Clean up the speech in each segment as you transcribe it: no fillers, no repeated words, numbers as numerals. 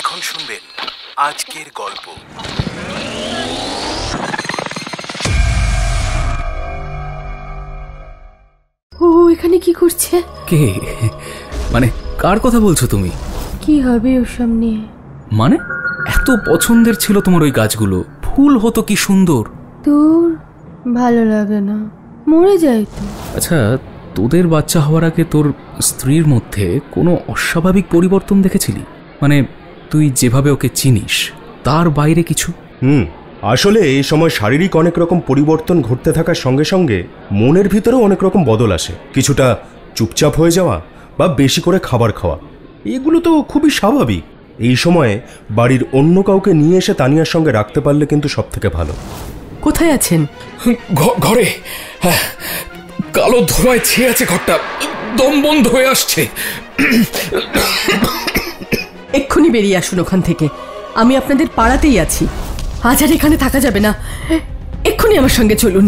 এখন শুনবেন আজকের গল্প। ও এখানে কি করছে? কে? মানে কার কথা বলছো তুমি? কি হবে ওসব নিয়ে? মানে এত পছন্দের ছিল তোমার ওই গাছগুলো, ফুল হতো কি সুন্দর। তোর ভালো লাগে না? মরে যায় তো। আচ্ছা, তোদের বাচ্চা হওয়ার আগে তোর স্ত্রীর মধ্যে কোনো অস্বাভাবিক পরিবর্তন দেখেছিলি? মানে তুই যেভাবে ওকে চিনিস তার বাইরে কিছু? আসলে এই সময় শারীরিক অনেক রকম পরিবর্তন ঘটতে থাকার সঙ্গে সঙ্গে মনের ভিতরেও অনেক রকম বদল আসে। কিছুটা চুপচাপ হয়ে যাওয়া বা বেশি করে খাবার খাওয়া, এগুলো তো খুবই স্বাভাবিক। এই সময়ে বাড়ির অন্য কাউকে নিয়ে এসে তানিয়ার সঙ্গে রাখতে পারলে কিন্তু সব থেকে ভালো। কোথায় আছেন? ঘরে। কালো ধোঁয়ায় ছেয়ে আছে ঘরটা, দম বন্ধ হয়ে আসছে। এক্ষুনি বেরিয়ে আসুন ওখান থেকে। আমি আপনাদের পাড়াতেই আছি। আজ আর এখানে থাকা যাবে না, এক্ষুনি আমার সঙ্গে চলুন।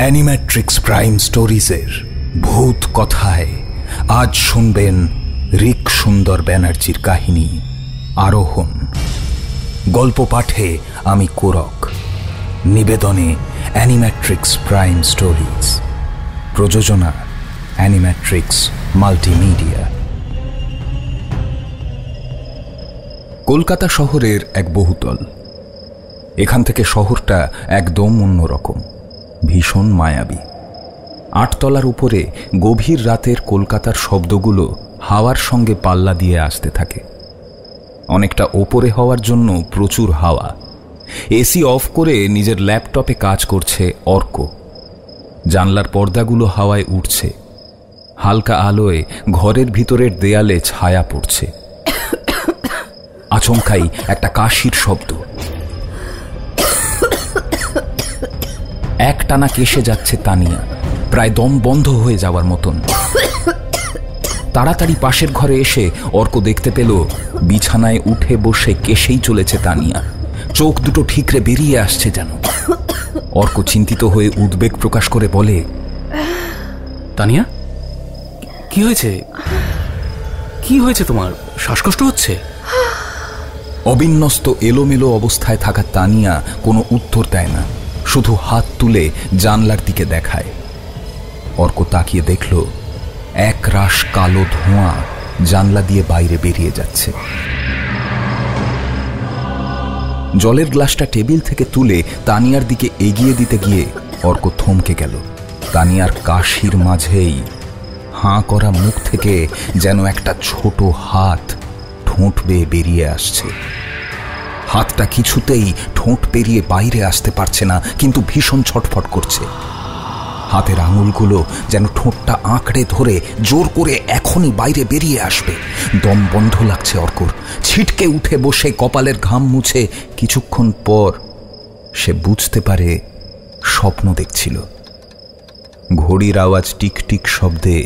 অ্যানিম্যাট্রিক্স প্রাইম স্টোরিজের ভূত কথায় আজ শুনবেন রিক সুন্দর ব্যানার্জির কাহিনী আরোহণ। গল্প পাঠে আমি কোরক, নিবেদনে অ্যানিম্যাট্রিক্স প্রাইম স্টোরিজ, প্রযোজনা অ্যানিম্যাট্রিক্স মাল্টিমিডিয়া। কলকাতা শহরের এক বহুতল। এখান থেকে শহরটা একদম অন্যরকম, ভীষণ মায়াবী। 8 তলার উপরে গভীর রাতের কলকাতার শব্দগুলো হাওয়ার সঙ্গে পাল্লা দিয়ে আসতে থাকে। অনেকটা ওপরে হওয়ার জন্য প্রচুর হাওয়া। এসি অফ করে নিজের ল্যাপটপে কাজ করছে অর্ক। জানলার পর্দাগুলো হাওয়ায় উঠছে। হালকা আলোয় ঘরের ভিতরের দেয়ালে ছায়া পড়ছে। আচমকাই একটা কাশির শব্দ। একটানা কেশে যাচ্ছে তানিয়া, প্রায় দম বন্ধ হয়ে যাওয়ার মতন। তাড়াতাড়ি পাশের ঘরে এসে অর্ক দেখতে পেল বিছানায় উঠে বসে কেশেই চলেছে তানিয়া। চোখ দুটো ঠিকরে বেরিয়ে আসছে যেন। অর্ক চিন্তিত হয়ে উদ্বেগ প্রকাশ করে বলে, তানিয়া, কি হয়েছে? কি হয়েছে তোমার? শ্বাসকষ্ট হচ্ছে? অবিন্যস্ত এলোমেলো অবস্থায় থাকা তানিয়া কোনো উত্তর দেয় না, শুধু হাত তুলে জানলার দিকে দেখায়। অর্ক তাকিয়ে দেখল এক রাশ কালো ধোঁয়া জানলা দিয়ে বাইরে বেরিয়ে যাচ্ছে। জলের গ্লাসটা টেবিল থেকে তুলে তানিয়ার দিকে এগিয়ে দিতে গিয়ে অর্ক থমকে গেল। তানিয়ার কাশির মাঝেই হাঁ করা মুখ থেকে যেন একটা ছোট হাত ঠোঁট বেয়ে বেরিয়ে আসছে। হাতটা কিছুতেই ঠোঁট পেরিয়ে বাইরে আসতে পারছে না, কিন্তু ভীষণ ছটফট করছে। হাতের আঙুলগুলো যেন ঠোঁটটা আঁকড়ে ধরে জোর করে এখনই বাইরে বেরিয়ে আসবে। দম বন্ধ লাগছে অর্কর। ছিটকে উঠে বসে কপালের ঘাম মুছে কিছুক্ষণ পর সে বুঝতে পারে স্বপ্ন দেখছিল। ঘড়ির আওয়াজ টিকটিক শব্দে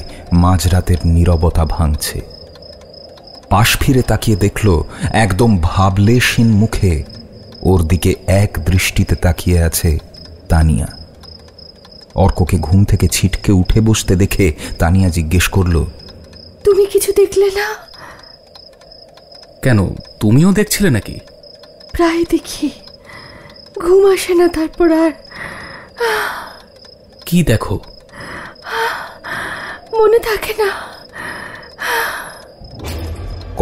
মাঝরাতের নীরবতা ভাঙছে। পাশ ফিরে তাকিয়ে দেখল একদম ভাবলেশীন মুখে ওর দিকে এক দৃষ্টিতে তাকিয়ে আছে তানিয়া। অর্ককে ঘুম থেকে ছিটকে উঠে বসতে দেখে তানিয়া জিজ্ঞেস করল, তুমি কিছু দেখলে না? কেন, তুমিও দেখছিলে নাকি? প্রায় দেখি, ঘুম আসে না তারপর আর। কি দেখো? মনে থাকে না।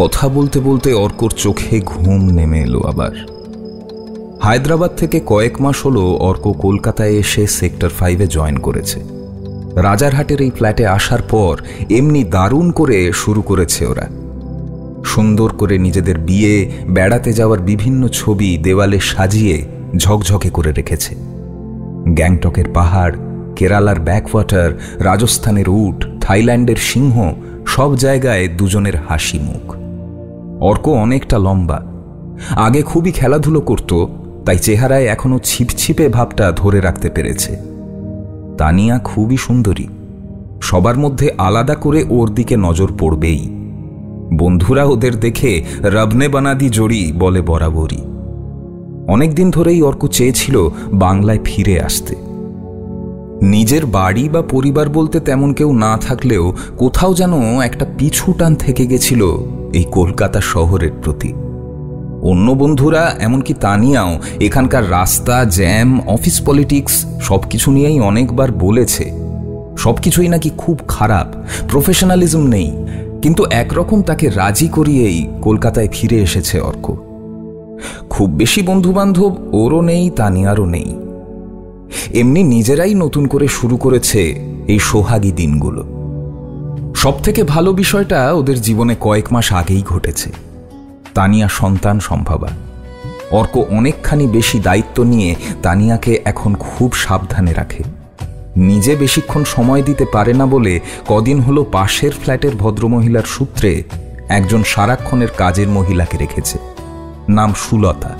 কথা বলতে বলতে অর্কর চোখে ঘুম নেমে এলো আবার। হায়দ্রাবাদ থেকে কয়েক মাস হলো অর্ক কলকাতায় এসে সেক্টর 5-এ জয়েন করেছে। রাজারহাটের এই ফ্ল্যাটে আসার পর এমনি দারুণ করে শুরু করেছে ওরা। সুন্দর করে নিজেদের বিয়ে, বেড়াতে যাওয়ার বিভিন্ন ছবি দেওয়ালে সাজিয়ে ঝকঝকে করে রেখেছে। গ্যাংটকের পাহাড়, কেরালার ব্যাকওয়াটার, রাজস্থানের উট, থাইল্যান্ডের সিংহ, সব জায়গায় দুজনের হাসি মুখ। অর্ক অনেকটা লম্বা। আগে খুবই খেলাধুলো করত, তাই চেহারায় এখনো ছিপছিপে ভাবটা ধরে রাখতে পেরেছে। তানিয়া খুবই সুন্দরী। সবার মধ্যে আলাদা করে ওর দিকে নজর পড়বেই। বন্ধুরা ওদের দেখে রবনে বানাদি জড়ি বলে বরাবরই। অনেকদিন ধরেই অর্ক চেয়েছিল বাংলায় ফিরে আসতে। নিজের বাড়ি বা পরিবার বলতে তেমন কেউ না থাকলেও কোথাও যেন একটা পিছু টান থেকে গেছিল এই কলকাতা শহরের প্রতি। অন্য বন্ধুরা, এমনকি তানিয়াও এখানকার রাস্তা, জ্যাম, অফিস পলিটিক্স সবকিছু নিয়েই অনেকবার বলেছে সবকিছুই নাকি খুব খারাপ, প্রফেশনালিজম নেই। কিন্তু একরকম তাকে রাজি করিয়েই কলকাতায় ফিরে এসেছে অর্ক। খুব বেশি বন্ধুবান্ধব ওরও নেই, তানিয়ারও নেই। এমনি নিজেরাই নতুন করে শুরু করেছে এই সোহাগী দিনগুলো। সবথেকে ভালো বিষয়টা ওদের জীবনে কয়েক মাস আগেই ঘটেছে। তানিয়া সন্তান সম্ভবা। অর্ক অনেকখানি বেশি দায়িত্ব নিয়ে তানিয়াকে এখন খুব সাবধানে রাখে। নিজে বেশিক্ষণ সময় দিতে পারে না বলে কদিন হলো পাশের ফ্ল্যাটের ভদ্রমহিলার সূত্রে একজন সারাক্ষণের কাজের মহিলাকে রেখেছে, নাম সুলতা।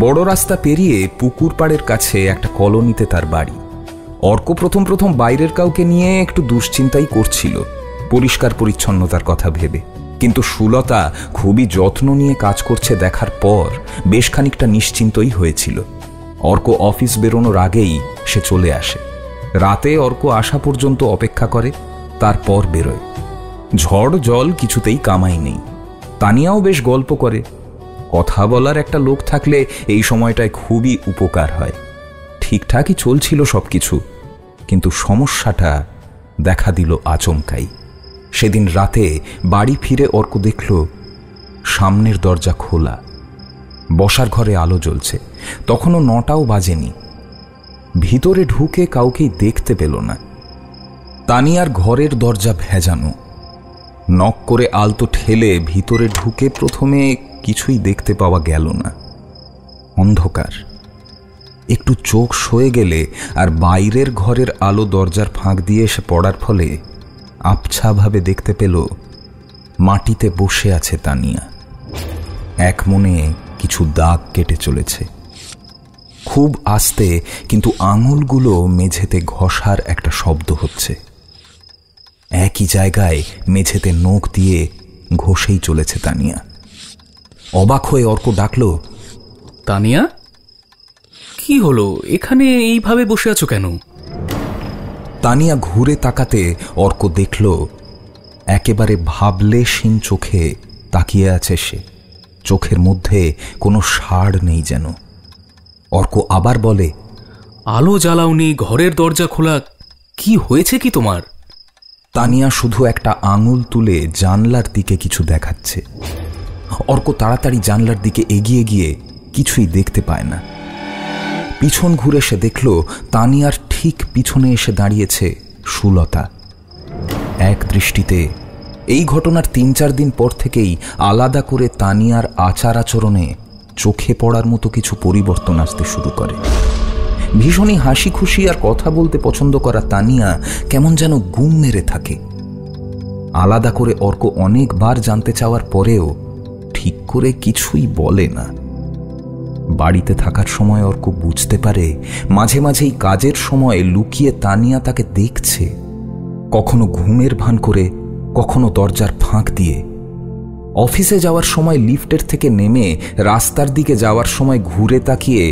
বড় রাস্তা পেরিয়ে পুকুর পাড়ের কাছে একটা কলোনিতে তার বাড়ি। অর্ক প্রথম প্রথম বাইরের কাউকে নিয়ে একটু দুশ্চিন্তাই করছিল পরিষ্কার পরিচ্ছন্নতার কথা ভেবে, কিন্তু সুলতা খুবই যত্ন নিয়ে কাজ করছে দেখার পর বেশ খানিকটা নিশ্চিন্তই হয়েছিল। অর্ক অফিস বেরোনোর আগেই সে চলে আসে। রাতে অর্ক আসা পর্যন্ত অপেক্ষা করে, তারপর বেরোয়। ঝড় জল কিছুতেই কামাই নেই। তানিয়াও বেশ গল্প করে। কথা বলার একটা লোক থাকলে এই সময়টায় খুবই উপকার হয়। ঠিকঠাকই চলছিল সবকিছু, কিন্তু সমস্যাটা দেখা দিল আচমকাই। সেদিন রাতে বাড়ি ফিরে অর্ক দেখল সামনের দরজা খোলা, বসার ঘরে আলো জ্বলছে। তখনও 9টাও বাজেনি। ভিতরে ঢুকে কাউকেই দেখতে পেল না। তানিয়ার ঘরের দরজা ভেজানো। নক করে আলতো ঠেলে ভিতরে ঢুকে প্রথমে কিছুই দেখতে পাওয়া গেল না, অন্ধকার। একটু চোখ সয়ে গেলে আর বাইরের ঘরের আলো দরজার ফাঁক দিয়ে এসে পড়ার ফলে আবছাভাবে দেখতে পেল মাটিতে বসে আছে তানিয়া। এক মনে কিছু দাগ কেটে চলেছে, খুব আস্তে, কিন্তু আঙুলগুলো মেঝেতে ঘষার একটা শব্দ হচ্ছে। একই জায়গায় মেঝেতে নখ দিয়ে ঘষেই চলেছে তানিয়া। অবাক হয়ে অর্ক ডাকল, তানিয়া, কি হলো? এখানে এইভাবে বসে আছো কেন? তানিয়া ঘুরে তাকাতে অর্ক দেখল একেবারে ভাবলেশীন চোখে তাকিয়ে আছে সে। চোখের মধ্যে কোনো সাড় নেই যেন। অর্ক আবার বলে, আলো জ্বালাওনি, ঘরের দরজা খোলা, কি হয়েছে কি তোমার? তানিয়া শুধু একটা আঙুল তুলে জানলার দিকে কিছু দেখাচ্ছে। অর্ক তাড়াতাড়ি জানলার দিকে এগিয়ে গিয়ে কিছুই দেখতে পায় না। পিছন ঘুরে সে দেখল তানিয়ার ঠিক পিছনে এসে দাঁড়িয়েছে সুলতা। এক দৃষ্টিতে এই ঘটনার 3-4 দিন পর থেকেই আলাদা করে তানিয়ার আচার আচরণে চোখে পড়ার মতো কিছু পরিবর্তন আসতে শুরু করে। ভীষণই হাসি খুশি আর কথা বলতে পছন্দ করা তানিয়া কেমন যেন গুম মেরে থাকে। আলাদা করে অর্ক অনেকবার জানতে চাওয়ার পরেও ঠিক করে কিছুই বলে না। বাড়িতে থাকার সময় অর্ক বুঝতে পারে মাঝে মাঝেই কাজের সময় লুকিয়ে তানিয়া তাকে দেখছে, কখনো ঘুমের ভান করে, কখনো দরজার ফাঁক দিয়ে। অফিসে যাওয়ার সময় লিফটের থেকে নেমে রাস্তার দিকে যাওয়ার সময় ঘুরে তাকিয়ে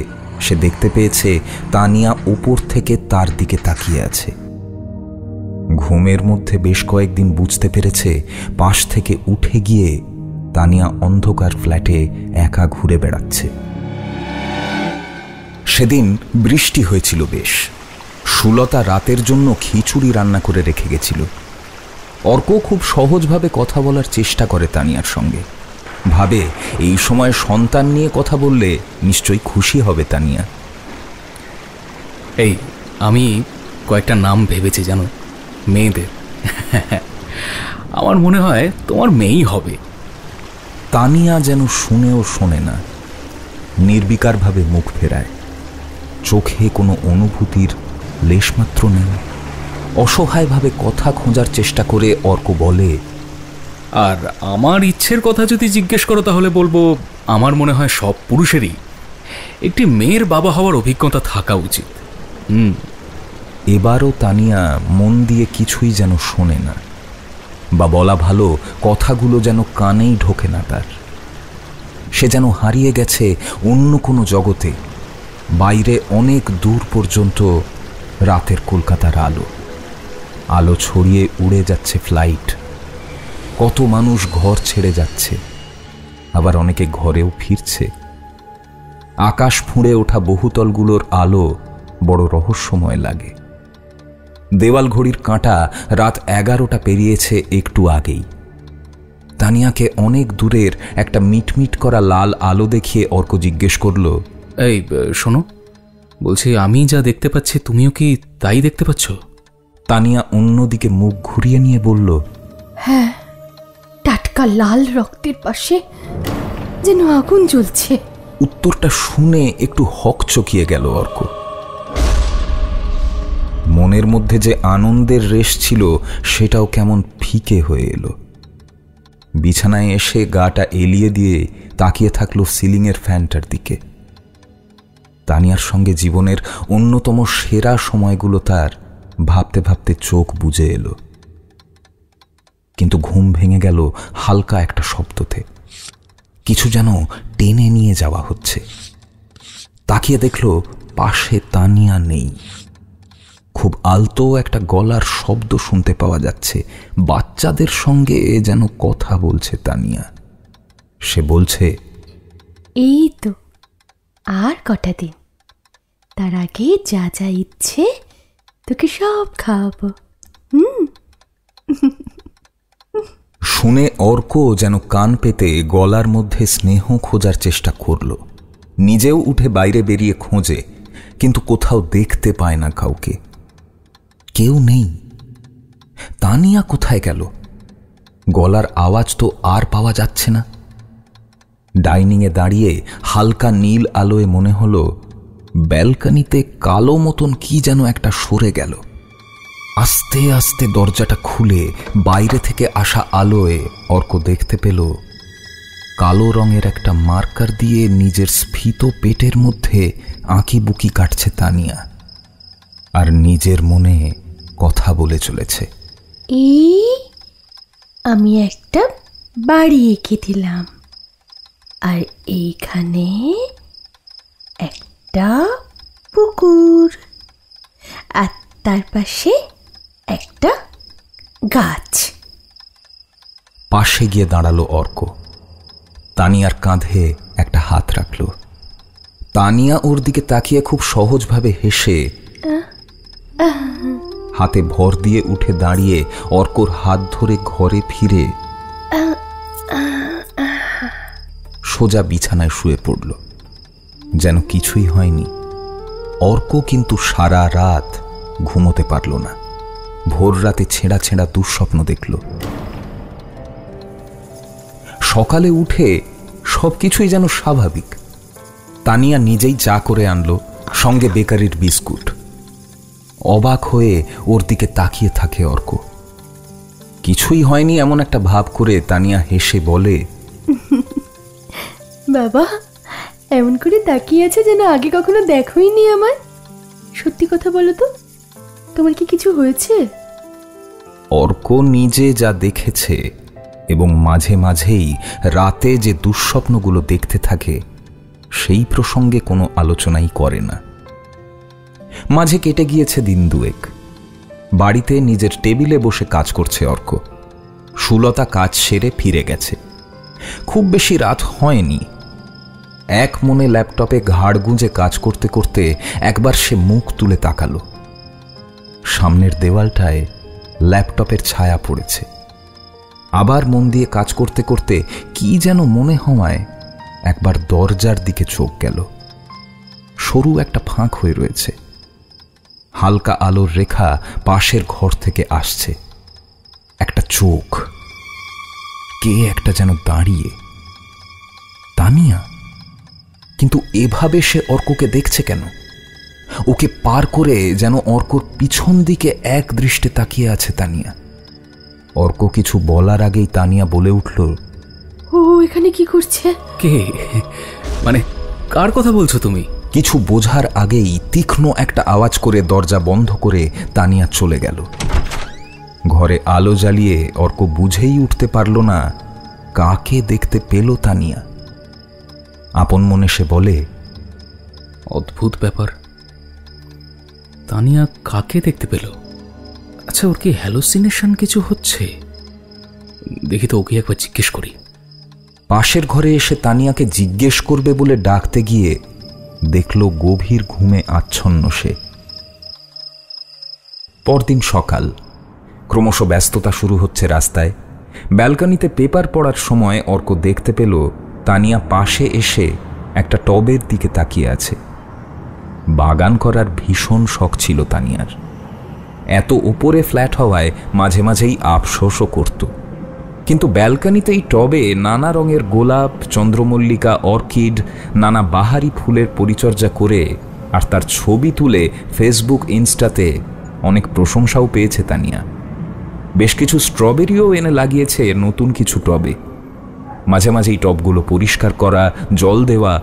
সে দেখতে পেয়েছে তানিয়া উপর থেকে তার দিকে তাকিয়ে আছে। ঘুমের মধ্যে বেশ কয়েকদিন বুঝতে পেরেছে পাশ থেকে উঠে গিয়ে তানিয়া অন্ধকার ফ্ল্যাটে একা ঘুরে বেড়াচ্ছে। সেদিন বৃষ্টি হয়েছিল বেশ। সুলতা রাতের জন্য খিচুড়ি রান্না করে রেখে গেছিল। অর্ক খুব সহজভাবে কথা বলার চেষ্টা করে তানিয়ার সঙ্গে। ভাবে এই সময় সন্তান নিয়ে কথা বললে নিশ্চয়ই খুশি হবে তানিয়া। এই, আমি কয়েকটা নাম ভেবেছি জানো, মেয়েদের। আমার মনে হয় তোমার মেয়েই হবে। তানিয়া যেন শুনেও শোনে না, নির্বিকারভাবে মুখ ফেরায়। চোখে কোনো অনুভূতির লেশমাত্র নেই। অসহায়ভাবে কথা খোঁজার চেষ্টা করে অর্ক বলে, আর আমার ইচ্ছের কথা যদি জিজ্ঞেস করো তাহলে বলবো আমার মনে হয় সব পুরুষেরই একটি মেয়ের বাবা হওয়ার অভিজ্ঞতা থাকা উচিত। এবারও তানিয়া মন দিয়ে কিছুই যেন শোনে না, বা বলা ভালো কথাগুলো যেন কানেই ঢোকে না তার। সে যেন হারিয়ে গেছে অন্য কোনো জগতে। বাইরে অনেক দূর পর্যন্ত রাতের কলকাতার আলো, আলো ছড়িয়ে উড়ে যাচ্ছে ফ্লাইট। কত মানুষ ঘর ছেড়ে যাচ্ছে, আবার অনেকে ঘরেও ফিরছে। আকাশ ফুঁড়ে ওঠা বহুতলগুলোর আলো বড় রহস্যময় লাগে। দেওয়াল ঘড়ির কাঁটা রাত 11টা পেরিয়েছে একটু আগেই। তানিয়াকে অনেক দূরের একটা মিটমিট করা লাল আলো দেখিয়ে অর্ক জিজ্ঞেস করল, এই শোনো, বলছি আমি যা দেখতে পাচ্ছি তুমিও কি তাই দেখতে পাচ্ছ? তানিয়া অন্যদিকে মুখ ঘুরিয়ে নিয়ে বলল, হ্যাঁ, টাটকা লাল রক্তের পাশে যেন আগুন জ্বলছে। উত্তরটা শুনে একটু হকচকিয়ে গেল অর্ক। মনের মধ্যে যে আনন্দের রেশ ছিল সেটাও কেমন ফিকে হয়ে এলো। বিছানায় এসে গাটা এলিয়ে দিয়ে তাকিয়ে থাকলো সিলিংয়ের ফ্যানটার দিকে। তানিয়ার সঙ্গে জীবনের অন্যতম সেরা সময়গুলো তার ভাবতে ভাবতে চোখ বুজে এলো। কিন্তু ঘুম ভেঙে গেল হালকা একটা শব্দতে। কিছু যেন টেনে নিয়ে যাওয়া হচ্ছে। তাকিয়ে দেখল পাশে তানিয়া নেই। খুব আলতো একটা গলার শব্দ শুনতে পাওয়া যাচ্ছে। বাচ্চাদের সঙ্গে যেন কথা বলছে তানিয়া। সে বলছে, এই তো আর কটা দিন, তার আগে যা যা ইচ্ছে তোকে সব খাওয়াবো। শুনে অর্ক যেন কান পেতে গলার মধ্যে স্নেহ খোঁজার চেষ্টা করল। নিজেও উঠে বাইরে বেরিয়ে খোঁজে, কিন্তু কোথাও দেখতে পায় না কাউকে। কেউ নেই। তানিয়া কোথায় গেল? গলার আওয়াজ তো আর পাওয়া যাচ্ছে না। ডাইনিংয়ে দাঁড়িয়ে হালকা নীল আলোয় মনে হলো ব্যালকনিতে কালো মতন কি যেন একটা সরে গেল। আস্তে আস্তে দরজাটা খুলে বাইরে থেকে আসা আলোয় অর্ক দেখতে পেল কালো রঙের একটা মার্কার দিয়ে নিজের স্ফীত পেটের মধ্যে আঁকিবুকি কাটছে তানিয়া, আর নিজের মনে কথা বলে চলেছে। এই আমি একটা বাড়ি এঁকে দিলাম, আর এইখানে একটা পুকুর, আর তার পাশে একটা গাছ। পাশে গিয়ে দাঁড়ালো অর্ক। তানিয়ার কাঁধে একটা হাত রাখল। তানিয়া ওর দিকে তাকিয়ে খুব সহজভাবে হেসে হাতে ভর দিয়ে উঠে দাঁড়িয়ে অর্কর হাত ধরে ঘরে ফিরে সোজা বিছানায় শুয়ে পড়ল, যেন কিছুই হয়নি। অর্ক কিন্তু সারা রাত ঘুমোতে পারল না। ভোর রাতে ছেঁড়া ছেঁড়া দুঃস্বপ্ন দেখল। সকালে উঠে সবকিছুই যেন স্বাভাবিক। তানিয়া নিজেই চা করে আনলো, সঙ্গে বেকারির বিস্কুট। অবাক হয়ে ওর দিকে তাকিয়ে থাকে অর্ক। কিছুই হয়নি এমন একটা ভাব করে তানিয়া হেসে বলে, বাবা এমন করে তাকিয়ে আছে যেন আগে কখনো দেখোই নি আমায়। সত্যি কথা বলো তো, তোমার কি কিছু হয়েছে? অর্ক নিজে যা দেখেছে এবং মাঝে মাঝেই রাতে যে দুঃস্বপ্নগুলো দেখতে থাকে সেই প্রসঙ্গে কোনো আলোচনাই করে না। মাঝে কেটে গিয়েছে দিন দুয়েক। বাড়িতে নিজের টেবিলে বসে কাজ করছে অর্ক। সুলতা কাজ সেরে ফিরে গেছে। খুব বেশি রাত হয়নি। এক মনে ল্যাপটপে ঘাড় গুঁজে কাজ করতে করতে একবার সে মুখ তুলে তাকালো। সামনের দেওয়ালটায় ল্যাপটপের ছায়া পড়েছে। আবার মন দিয়ে কাজ করতে করতে কি যেন মনে হওয়ায় একবার দরজার দিকে চোখ গেল। সরু একটা ফাঁক হয়ে রয়েছে। হালকা আলোর রেখা পাশের ঘর থেকে আসছে। একটা চোখ, কে একটা যেন দাঁড়িয়ে। তানিয়া। কিন্তু এভাবে সে অর্ককে দেখছে কেন? ওকে পার করে যেন অর্কর পিছন দিকে এক দৃষ্টে তাকিয়ে আছে তানিয়া। অর্ক কিছু বলার আগেই তানিয়া বলে উঠল, ও এখানে কি করছে? কে? মানে কার কথা বলছো তুমি? কিছু বোঝার আগেই তীক্ষ্ণ একটা আওয়াজ করে দরজা বন্ধ করে তানিয়া চলে গেল। ঘরে আলো জ্বালিয়ে অর্ক বুঝেই উঠতে পারল না কাকে দেখতে পেল তানিয়া। আপন মনে সে বলে, অদ্ভুত ব্যাপার। তানিয়া কাকে দেখতে পেল? আচ্ছা, ওর কি হ্যালোসিনেশন কিছু হচ্ছে? দেখি তো, ওকে একবার জিজ্ঞেস করি। পাশের ঘরে এসে তানিয়াকে জিজ্ঞেস করবে বলে ডাকতে গিয়ে দেখল গভীর ঘুমে আচ্ছন্ন সে। পরদিন সকাল, ক্রমশ ব্যস্ততা শুরু হচ্ছে রাস্তায়। ব্যালকনিতে পেপার পড়ার সময় অর্ক দেখতে পেল তানিয়া পাশে এসে একটা টবের দিকে তাকিয়ে আছে। বাগান করার ভীষণ শখ ছিল তানিয়ার। এত উপরে ফ্ল্যাট হওয়ায় মাঝে মাঝেই আফসোসও করত, কিন্তু ব্যালকনিতে এই টবে নানা রঙের গোলাপ, চন্দ্রমল্লিকা, অর্কিড, নানা বাহারি ফুলের পরিচর্যা করে আর তার ছবি তুলে ফেসবুক, ইনস্টাতে অনেক প্রশংসাও পেয়েছে তানিয়া। বেশ কিছু স্ট্রবেরিও এনে লাগিয়েছে নতুন কিছু টবে। মাঝে মাঝে এই টবগুলো পরিষ্কার করা, জল দেওয়া,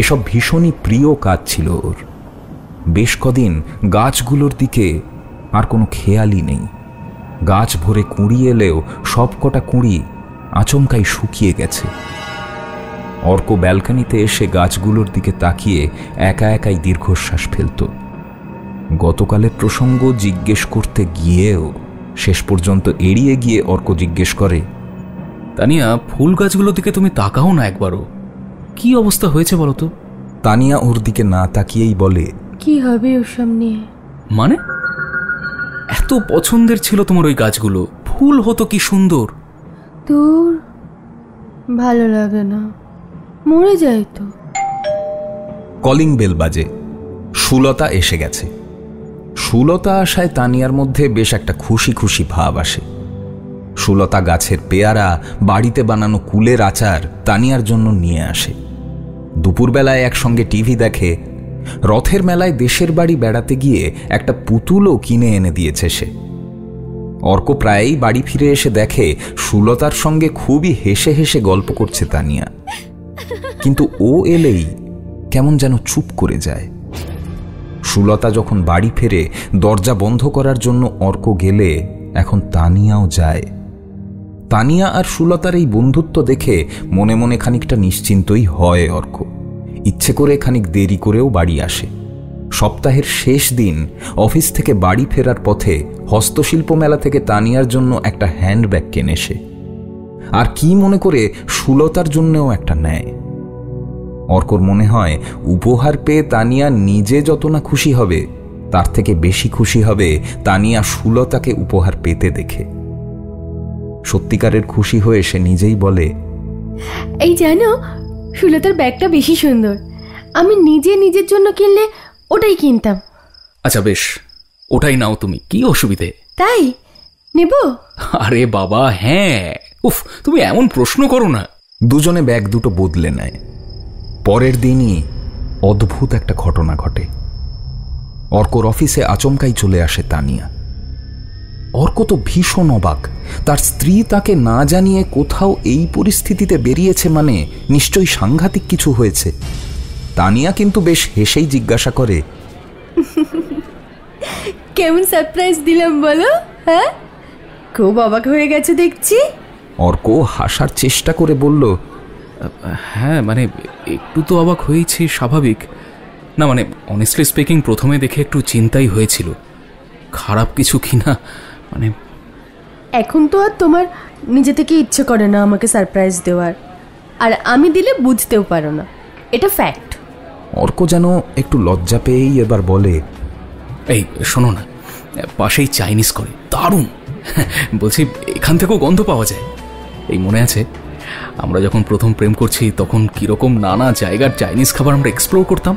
এসব ভীষণই প্রিয় কাজ ছিল ওর। বেশ কদিন গাছগুলোর দিকে আর কোনো খেয়ালই নেই। গাছ ভরে কুঁড়ি এলেও সব কটা কুঁড়ি আচমকাই শুকিয়ে গেছে। অর্ক ব্যালকনিতে এসে গাছগুলোর দিকে তাকিয়ে একা একাই দীর্ঘশ্বাস ফেলত। গতকালের প্রসঙ্গ জিজ্ঞেস করতে গিয়েও শেষ পর্যন্ত এড়িয়ে গিয়ে অর্ক জিজ্ঞেস করে, তানিয়া, ফুল গাছগুলোর দিকে তুমি তাকাও না একবারও। কি অবস্থা হয়েছে বলো তো? তানিয়া ওর দিকে না তাকিয়েই বলে, কি হবে ওসব নিয়ে? মানে? এত পছন্দের ছিল তোমার ওই গাছগুলো, ফুল হতো কি সুন্দর। তোর ভালো লাগে না, মরে যায় তো। কলিং বেল বাজে। সুলতা এসে গেছে। সুলতা আসায় তানিয়ার মধ্যে বেশ একটা খুশি খুশি ভাব আসে। সুলতা গাছের পেয়ারা, বাড়িতে বানানো কুলের আচার তানিয়ার জন্য নিয়ে আসে। দুপুরবেলায় একসঙ্গে টিভি দেখে। রথের মেলায় দেশের বাড়ি বেড়াতে গিয়ে একটা পুতুলও কিনে এনে দিয়েছে সে। অর্ক প্রায়ই বাড়ি ফিরে এসে দেখে সুলতার সঙ্গে খুবই হেসে হেসে গল্প করছে তানিয়া, কিন্তু ও এলেই কেমন যেন চুপ করে যায়। সুলতা যখন বাড়ি ফেরে দরজা বন্ধ করার জন্য অর্ক গেলে এখন তানিয়াও যায়। তানিয়া আর সুলতার এই বন্ধুত্ব দেখে মনে মনে খানিকটা নিশ্চিন্তই হয় অর্ক। ইচ্ছে করে খানিক দেরি করেও বাড়ি আসে। সপ্তাহের শেষ দিন অফিস থেকে বাড়ি ফেরার পথে হস্তশিল্প মেলা থেকে তানিয়ার জন্য একটা হ্যান্ডব্যাগ কেনে সে, আর কি মনে করে সুলতার জন্যও একটা নেয়। অর্কর মনে হয় উপহার পেয়ে তানিয়া নিজে যত না খুশি হবে, তার থেকে বেশি খুশি হবে তানিয়া সুলতাকে উপহার পেতে দেখে। সত্যিকারের খুশি হয়ে সে নিজেই বলে, এই জানো, সুলতার ব্যাগটা বেশি সুন্দর, আমি নিজের জন্য কিনলে ওটাই কিনতাম। আচ্ছা বেশ, ওটাই নাও তুমি, কি অসুবিধে? তাই নেব? আরে বাবা হ্যাঁ, উফ, তুমি এমন প্রশ্ন করো না। দুজনে ব্যাগ দুটো বদলে নেয়। পরের দিনই অদ্ভুত একটা ঘটনা ঘটে। অর্কর অফিসে আচমকাই চলে আসে তানিয়া। অর্ক তো ভীষণ অবাক। তার স্ত্রী তাকে না জানিয়ে কোথাও এই পরিস্থিতিতে বেরিয়েছে, মানে নিশ্চয়ই সাংঘাতিক কিছু হয়েছে। তানিয়া কিন্তু বেশ হেসেই জিজ্ঞাসা করে, কেমন সারপ্রাইজ দিলাম বলো? হ্যাঁ, খুব অবাক হয়ে গেছে দেখছি। অর্ক হাসার চেষ্টা করে বলল, হ্যাঁ মানে একটু তো অবাক হয়েছি, স্বাভাবিক। না মানে অনেস্টলি স্পিকিং প্রথমে দেখে একটু চিন্তাই হয়েছিল, খারাপ কিছু কিনা। মানে এখন তো আর তোমার নিজে থেকে ইচ্ছে করে না আমাকে সারপ্রাইজ দেওয়ার, আর আমি দিলে বুঝতেও পারো না, এটা ফ্যাক্ট। অর্ক যেন একটু লজ্জা পেয়েই এবার বলে, এই শোনো না, পাশেই চাইনিজ করে, দারুণ। বলছি এখান থেকেও গন্ধ পাওয়া যায়। এই মনে আছে আমরা যখন প্রথম প্রেম করছি তখন কিরকম নানা জায়গার চাইনিজ খাবার আমরা এক্সপ্লোর করতাম?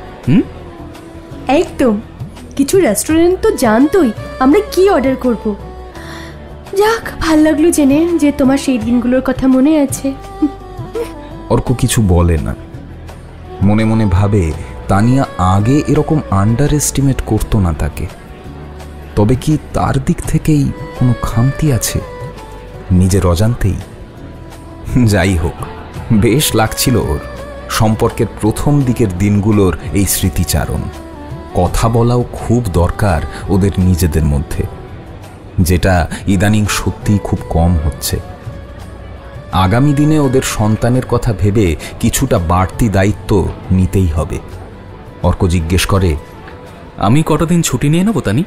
একদম, কিছু রেস্টুরেন্ট তো জানতোই আমরা কি অর্ডার করব। যাক, ভাল লাগলো জেনে যে তোমার সেই দিনগুলোর কথা মনে আছে। অর্ক কিছু বলে না। মনে মনে ভাবে তানিয়া আগে এরকম আন্ডার এস্টিমেট করতো না তাকে। তবে কি তার দিক থেকেই কোনো খামতি আছে নিজের অজান্তেই? যাই হোক, বেশ লাগছিল ওর সম্পর্কের প্রথম দিকের দিনগুলোর এই স্মৃতিচারণ। কথা বলাও খুব দরকার ওদের নিজেদের মধ্যে, যেটা ইদানিং সত্যি খুব কম হচ্ছে। আগামী দিনে ওদের সন্তানের কথা ভেবে কিছুটা বাড়তি দায়িত্ব নিতেই হবে। অর্ক জিজ্ঞেস করে, আমি কটা দিন ছুটি নিয়ে নেবো তানি।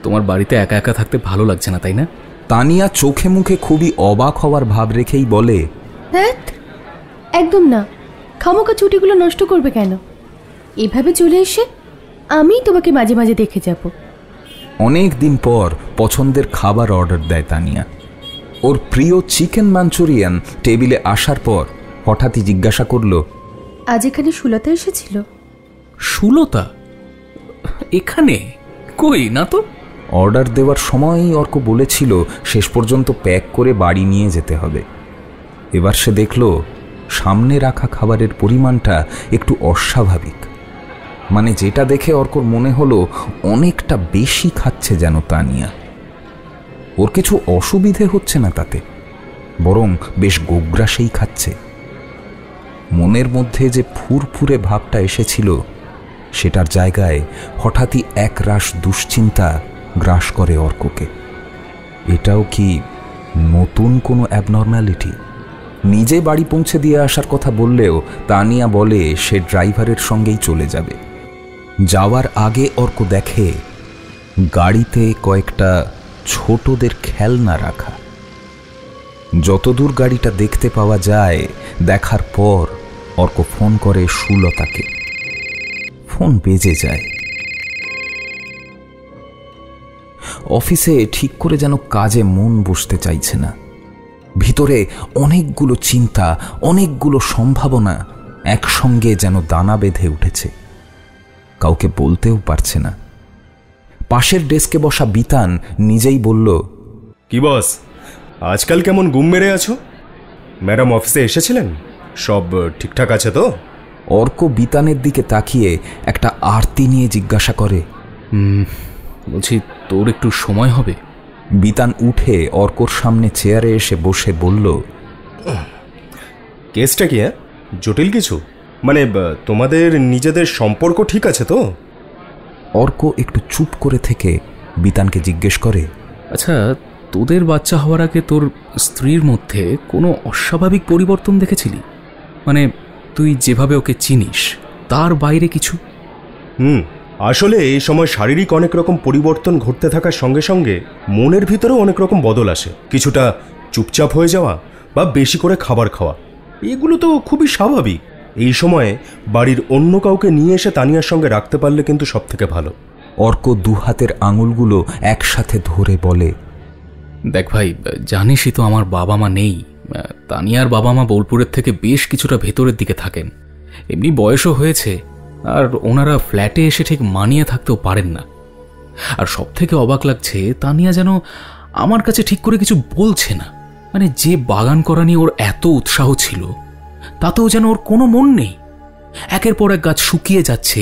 তোমার বাড়িতে একা একা থাকতে ভালো লাগছে না, তাই না? তানিয়া চোখে মুখে খুবই অবাক হওয়ার ভাব রেখেই বলে, ধ্যাৎ, একদম না। খামোকা ছুটিগুলো নষ্ট করবে কেন? এভাবে চলে এসে আমি তোমাকে মাঝে মাঝে দেখে যাব। অনেক দিন পর পছন্দের খাবার অর্ডার দেয় তানিয়া। ওর প্রিয় চিকেন মাঞ্চুরিয়ান টেবিলে আসার পর হঠাৎই জিজ্ঞাসা করল, আজ এখানে সুলতা এসেছিল? সুলতা এখানে? কই না তো। অর্ডার দেওয়ার সময়ই অর্ক বলেছিল শেষ পর্যন্ত প্যাক করে বাড়ি নিয়ে যেতে হবে। এবার সে দেখল সামনে রাখা খাবারের পরিমাণটা একটু অস্বাভাবিক। মানে যেটা দেখে অর্কর মনে হলো অনেকটা বেশি খাচ্ছে যেন তানিয়া। ওর কিছু অসুবিধে হচ্ছে না তাতে, বরং বেশ গোগ্রাসেই খাচ্ছে। মনের মধ্যে যে ফুরফুরে ভাবটা এসেছিল সেটার জায়গায় হঠাৎই একরাশ দুশ্চিন্তা গ্রাস করে অর্ককে। এটাও কি নতুন কোনো অ্যাবনর্ম্যালিটি? নিজে বাড়ি পৌঁছে দিয়ে আসার কথা বললেও তানিয়া বলে সে ড্রাইভারের সঙ্গেই চলে যাবে। যাওয়ার আগে অর্ক দেখে গাড়িতে কয়েকটা ছোটদের খেলনা রাখা। যতদূর গাড়িটা দেখতে পাওয়া যায় দেখার পর অর্ক ফোন করে সুলতাকে। ফোন বেজে যায়। অফিসে ঠিক করে যেন কাজে মন বসতে চাইছে না। ভিতরে অনেকগুলো চিন্তা, অনেকগুলো সম্ভাবনা একসঙ্গে যেন দানা বেঁধে উঠেছে। কাউকে বলতেও পারছে না। পাশের ডেস্কে বসা বিতান নিজেই বলল, কি বস, আজকাল কেমন গুম মেরে আছো? ম্যাডাম অফিসে এসেছিলেন? সব ঠিকঠাক আছে তো? অর্ক বিতানের দিকে তাকিয়ে একটা আরতি নিয়ে জিজ্ঞাসা করে, বলছি তোর একটু সময় হবে? বিতান উঠে অর্কর সামনে চেয়ারে এসে বসে বলল, কেসটা কি? জটিল কিছু? মানে তোমাদের নিজেদের সম্পর্ক ঠিক আছে তো? অর্ক একটু চুপ করে থেকে বিতানকে জিজ্ঞেস করে, আচ্ছা, তোদের বাচ্চা হওয়ার আগে তোর স্ত্রীর মধ্যে কোনো অস্বাভাবিক পরিবর্তন দেখেছিলি? মানে তুই যেভাবে ওকে চিনিস তার বাইরে কিছু? আসলে এই সময় শারীরিক অনেক রকম পরিবর্তন ঘটতে থাকার সঙ্গে সঙ্গে মনের ভিতরেও অনেক রকম বদল আসে। কিছুটা চুপচাপ হয়ে যাওয়া বা বেশি করে খাবার খাওয়া, এগুলো তো খুবই স্বাভাবিক। এই সময়ে বাড়ির অন্য কাউকে নিয়ে এসে তানিয়ার সঙ্গে রাখতে পারলে কিন্তু সব থেকে ভালো। অর্ক দু হাতের আঙুলগুলো একসাথে ধরে বলে, দেখ ভাই, জানিসই তো আমার বাবা মা নেই। তানিয়ার বাবা মা বোলপুরের থেকে বেশ কিছুটা ভেতরের দিকে থাকেন। এমনি বয়সও হয়েছে, আর ওনারা ফ্ল্যাটে এসে ঠিক মানিয়ে থাকতেও পারেন না। আর সব থেকে অবাক লাগছে, তানিয়া যেন আমার কাছে ঠিক করে কিছু বলছে না। মানে যে বাগান করা নিয়ে ওর এত উৎসাহ ছিল, তাতেও যেন ওর কোনো মন নেই। একের পর এক গাছ শুকিয়ে যাচ্ছে,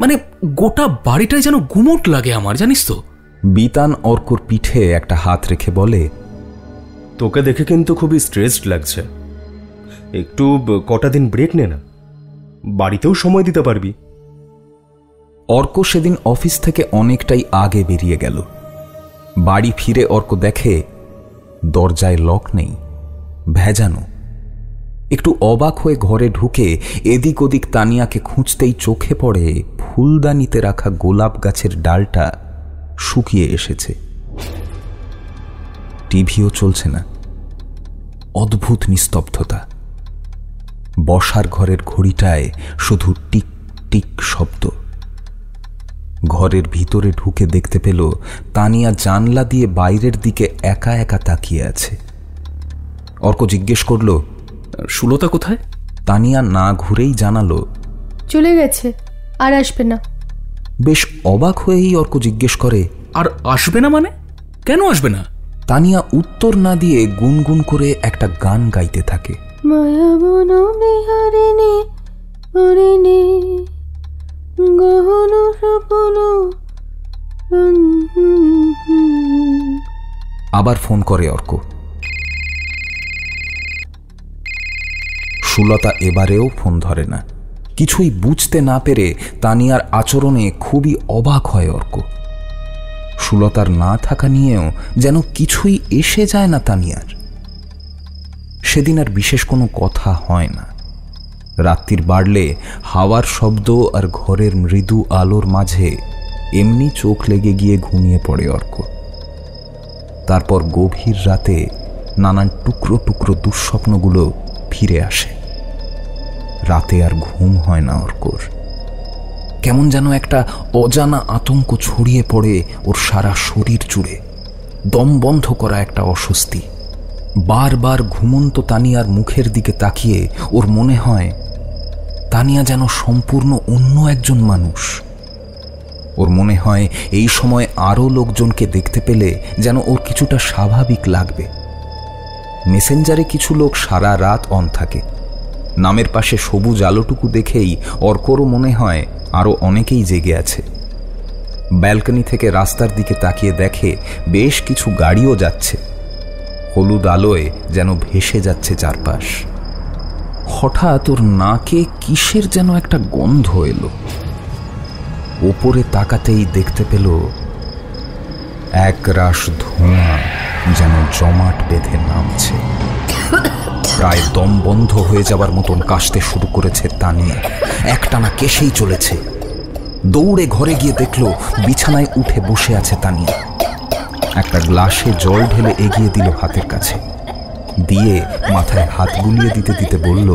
মানে গোটা বাড়িটাই যেন গুমোট লাগে আমার, জানিস তো। বিতান অর্কর পিঠে একটা হাত রেখে বলে, তোকে দেখে কিন্তু খুবই স্ট্রেসড লাগছে। একটু কটা দিন ব্রেক নে না, বাড়িতেও সময় দিতে পারবি। অর্ক সেদিন অফিস থেকে অনেকটাই আগে বেরিয়ে গেল। বাড়ি ফিরে অর্ক দেখে দরজায় লক নেই, ভেজানো। একটু অবাক হয়ে ঘরে ঢুকে এদিক ওদিক তানিয়াকে খুঁজতেই চোখে পড়ে ফুলদানিতে রাখা গোলাপ গাছের ডালটা শুকিয়ে এসেছে। টিভিও চলছে না। অদ্ভুত নিস্তব্ধতা। বসার ঘরের ঘড়িটায় শুধু টিক টিক শব্দ। ঘরের ভিতরে ঢুকে দেখতে পেল তানিয়া জানলা দিয়ে বাইরের দিকে একা একা তাকিয়ে আছে। অর্ক জিজ্ঞেস করল, সুলতা কোথায়? তানিয়া না ঘুরেই জানালো, চলে গেছে, আর আসবে না। বেশ অবাক হয়েই অর্ক জিজ্ঞেস করে, আর আসবে না মানে? কেন আসবে না? তানিয়া উত্তর না দিয়ে গুনগুন করে একটা গান গাইতে থাকে। মায়াবন বিহারিণী হরিণী গহন স্বপ্ন। আবার ফোন করে অর্ক। সুলতা এবারেও ফোন ধরে না। কিছুই বুঝতে না পেরে তানিয়ার আচরণে খুবই অবাক হয় অর্ক। সুলতার না থাকা নিয়েও যেন কিছুই এসে যায় না তানিয়ার। সেদিন আর বিশেষ কোনো কথা হয় না। রাত্রির বাড়লে হাওয়ার শব্দ আর ঘরের মৃদু আলোর মাঝে এমনি চোখ লেগে গিয়ে ঘুমিয়ে পড়ে অর্ক। তারপর গভীর রাতে নানান টুকরো টুকরো দুঃস্বপ্নগুলো ফিরে আসে। রাতে আর ঘুম হয় না অর্কর। কেমন যেন একটা অজানা আতঙ্ক ছড়িয়ে পড়ে ওর সারা শরীর জুড়ে, দম বন্ধ করা একটা অস্বস্তি। বারবার ঘুমন্ত তানিয়ার মুখের দিকে তাকিয়ে ওর মনে হয় তানিয়া যেন সম্পূর্ণ অন্য একজন মানুষ। ওর মনে হয় এই সময় আরও লোকজনকে দেখতে পেলে যেন ওর কিছুটা স্বাভাবিক লাগবে। মেসেঞ্জারে কিছু লোক সারা রাত অন থাকে। নামের পাশে সবুজ আলোটুকু দেখেই অর্করও মনে হয় আরও অনেকেই জেগে আছে। ব্যালকনি থেকে রাস্তার দিকে তাকিয়ে দেখে বেশ কিছু গাড়িও যাচ্ছে। হলুদ আলোয় যেন ভেসে যাচ্ছে চারপাশ। হঠাৎ ওর নাকে কিসের যেন একটা গন্ধ এলো। ওপরে তাকাতেই দেখতে পেল এক রাশ ধোঁয়া যেন জমাট বেঁধে নামছে। প্রায় দম বন্ধ হয়ে যাবার মতন কাশতে শুরু করেছে তানিয়া। একটানা কেশেই চলেছে। দৌড়ে ঘরে গিয়ে দেখল বিছানায় উঠে বসে আছে তানিয়া। একটা গ্লাসে জল ঢেলে এগিয়ে দিল হাতের কাছে, দিয়ে মাথায় হাত বুলিয়ে দিতে দিতে বলল,